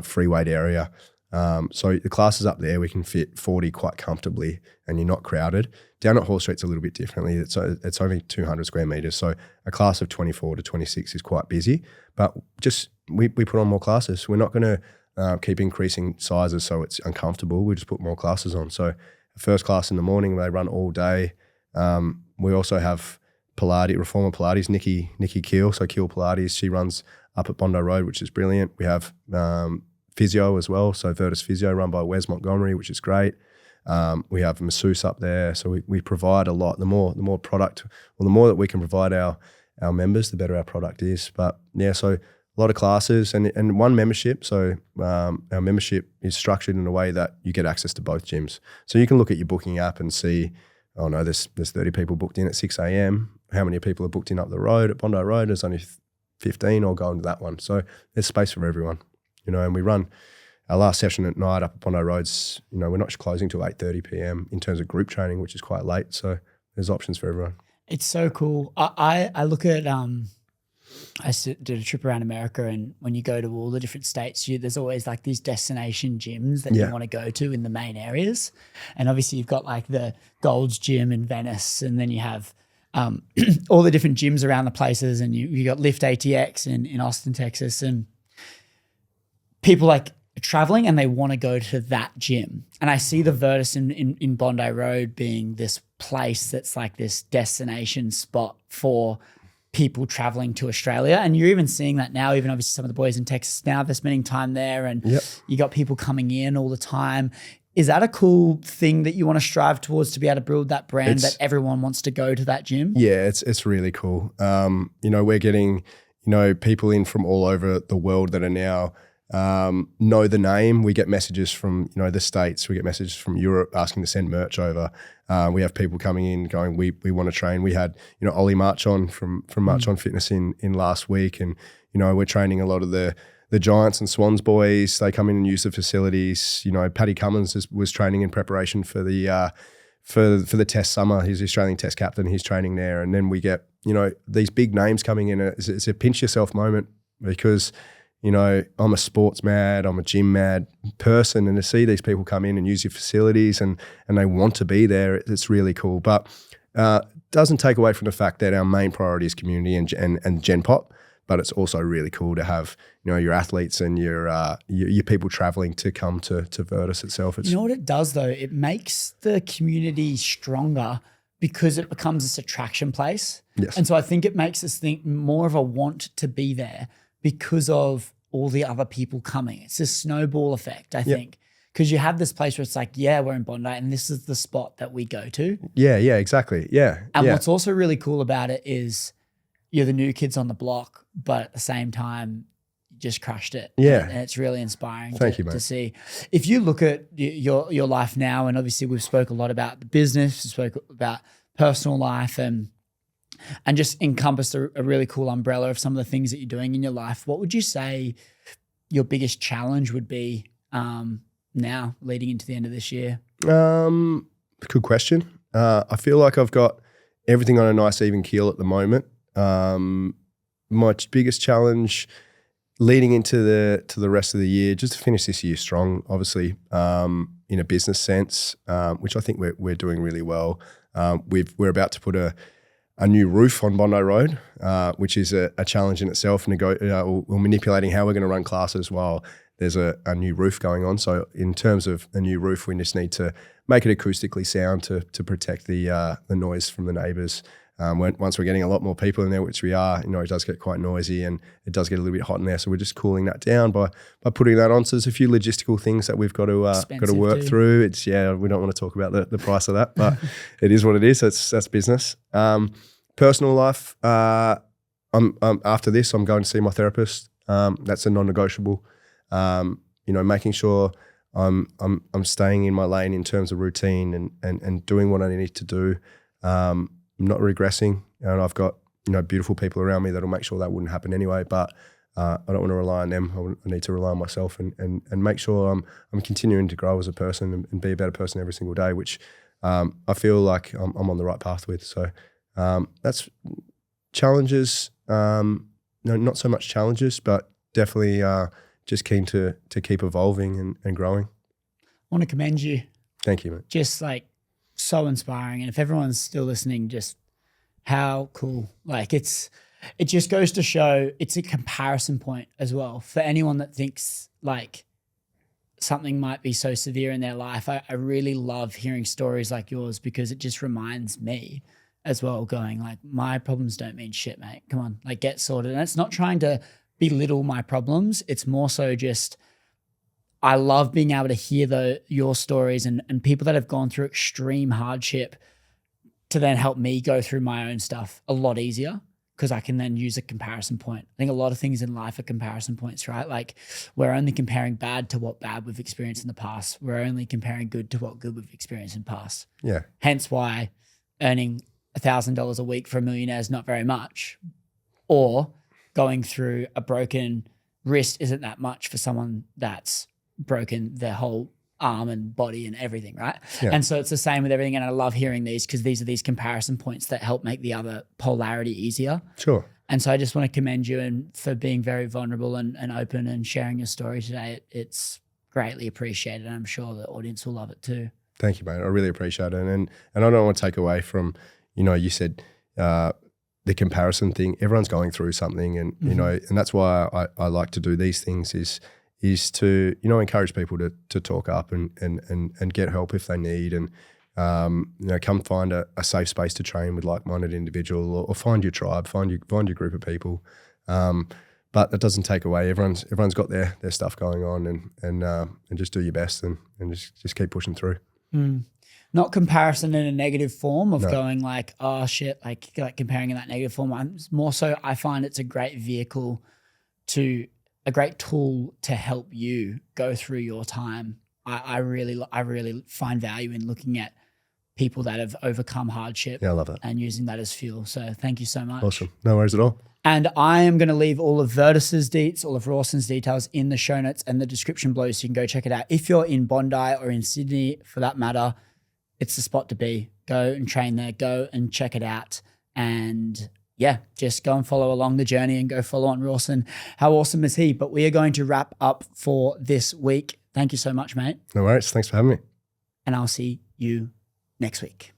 A: free weight area. So the classes up there, we can fit 40 quite comfortably, and you're not crowded. Down at Hall Street's a little bit differently. It's only 200 square meters. So a class of 24 to 26 is quite busy, but we put on more classes. We're not going to keep increasing sizes so it's uncomfortable. We just put more classes on. So first class in the morning, they run all day. We also have Pilates, Reformer Pilates, Nikki Keel, so Keel Pilates. She runs up at Bondi Road, which is brilliant. We have physio as well, so Vrtus Physio run by Wes Montgomery, which is great. We have masseuse up there, so we provide a lot. The more product, well, the more that we can provide our members, the better our product is. But yeah, so a lot of classes and one membership. So our membership is structured in a way that you get access to both gyms. So you can look at your booking app and see, oh no, there's 30 people booked in at 6 a.m. How many people are booked in up the road at Bondi Road? There's only 15, or go into that one. So there's space for everyone, and we run our last session at night up at Bondi Roads. We're not closing till 8:30 p.m. in terms of group training, which is quite late. So there's options for everyone.
B: It's so cool. I look at I did a trip around America, and when you go to all the different states, there's always like these destination gyms that you want to go to in the main areas. And obviously you've got like the Gold's Gym in Venice, and then you have all the different gyms around the places, and you got Lift ATX in Austin, Texas, and people like traveling and they want to go to that gym. And I see the Vrtus in Bondi Road being this place that's like this destination spot for people traveling to Australia. And you're even seeing that now, even obviously some of the boys in Texas now, they're spending time there, and you got people coming in all the time. Is that a cool thing that you want to strive towards, to be able to build that brand that everyone wants to go to that gym? Yeah, it's really cool. We're getting, people in from all over the world that are now know the name. We get messages from, the States. We get messages from Europe asking to send merch over. We have people coming in going, we want to train. We had, Ollie March on from March On Fitness in last week. And, we're training a lot of the Giants and Swans boys. They come in and use the facilities. Paddy Cummins was training in preparation for the for the Test summer. He's the Australian Test captain. He's training there. And then we get, these big names coming in. It's a pinch yourself moment, because I'm a sports mad, I'm a gym mad person, and to see these people come in and use your facilities and they want to be there, it's really cool. But doesn't take away from the fact that our main priority is community and Gen Pop, but it's also really cool to have, your athletes and your people traveling to come to Vrtus itself. You know what it does though? It makes the community stronger, because it becomes this attraction place.
A: Yes.
B: And so I think it makes us think more of a want to be there, because of all the other people coming. It's a snowball effect, I think, because you have this place where it's like, we're in Bondi and this is the spot that we go to.
A: Yeah, exactly. Yeah.
B: And what's also really cool about it is you're the new kids on the block, but at the same time, you just crushed it.
A: Yeah.
B: And it's really inspiring
A: to
B: see. If you look at your life now, and obviously we've spoke a lot about the business, we spoke about personal life, and just encompassed a really cool umbrella of some of the things that you're doing in your life, what would you say your biggest challenge would be now leading into the end of this year?
A: Good question. I feel like I've got everything on a nice even keel at the moment. My biggest challenge leading into the rest of the year, just to finish this year strong, obviously, in a business sense, which I think we're doing really well. We're about to put a new roof on Bondi Road, which is a challenge in itself, and we're manipulating how we're going to run classes while there's a new roof going on. So in terms of a new roof, we just need to make it acoustically sound to protect the noise from the neighbours. Once we're getting a lot more people in there, which we are, it does get quite noisy and it does get a little bit hot in there. So we're just cooling that down by putting that on. So there's a few logistical things that we've got to work through. It's we don't want to talk about the price of that, but it is what it is. That's business. Personal life. I'm after this, I'm going to see my therapist. That's a non-negotiable. Making sure I'm staying in my lane in terms of routine and doing what I need to do. I'm not regressing, and I've got beautiful people around me that'll make sure that wouldn't happen anyway. But I don't want to rely on them. I need to rely on myself and make sure I'm continuing to grow as a person and be a better person every single day, which I feel like I'm on the right path with. So that's challenges. Not so much challenges, but definitely just keen to keep evolving and growing.
B: I want to commend you.
A: Thank you, mate.
B: Just like so inspiring. And if everyone's still listening, just how cool. Like it just goes to show it's a comparison point as well for anyone that thinks like something might be so severe in their life. I really love hearing stories like yours, because it just reminds me as well, going like, my problems don't mean shit, mate. Come on, like get sorted. And it's not trying to belittle my problems. It's more so just I love being able to hear your stories and people that have gone through extreme hardship to then help me go through my own stuff a lot easier, because I can then use a comparison point. I think a lot of things in life are comparison points, right? Like we're only comparing bad to what bad we've experienced in the past. We're only comparing good to what good we've experienced in the past.
A: Yeah.
B: Hence why earning $1,000 a week for a millionaire is not very much, or going through a broken wrist isn't that much for someone that's broken their whole arm and body and everything, right?
A: Yeah.
B: And so it's the same with everything. And I love hearing these because these are these comparison points that help make the other polarity easier.
A: Sure.
B: And so I just want to commend you and for being very vulnerable and open and sharing your story today. It's greatly appreciated. And I'm sure the audience will love it too.
A: Thank you, mate. I really appreciate it. And I don't want to take away from, you said the comparison thing. Everyone's going through something, and and that's why I like to do these things is to encourage people to talk up and get help if they need, and come find a safe space to train with like-minded individual, or find your tribe, find your group of people. But that doesn't take away. Everyone's got their stuff going on, and just do your best and just keep pushing through.
B: Not comparison in a negative form of going like, oh shit, like comparing in that negative form. More so, I find it's a great vehicle a great tool to help you go through your time. I really find value in looking at people that have overcome hardship.
A: Yeah, I love that.
B: And using that as fuel. So thank you so much.
A: Awesome. No worries at all.
B: And I am going to leave all of Vrtus's deets, all of Rawson's details in the show notes and the description below, so you can go check it out. If you're in Bondi or in Sydney for that matter, it's the spot to be. Go and train there. Go and check it out. And yeah, just go and follow along the journey and go follow on Rawson. How awesome is he? But we are going to wrap up for this week. Thank you so much, mate.
A: No worries. Thanks for having me.
B: And I'll see you next week.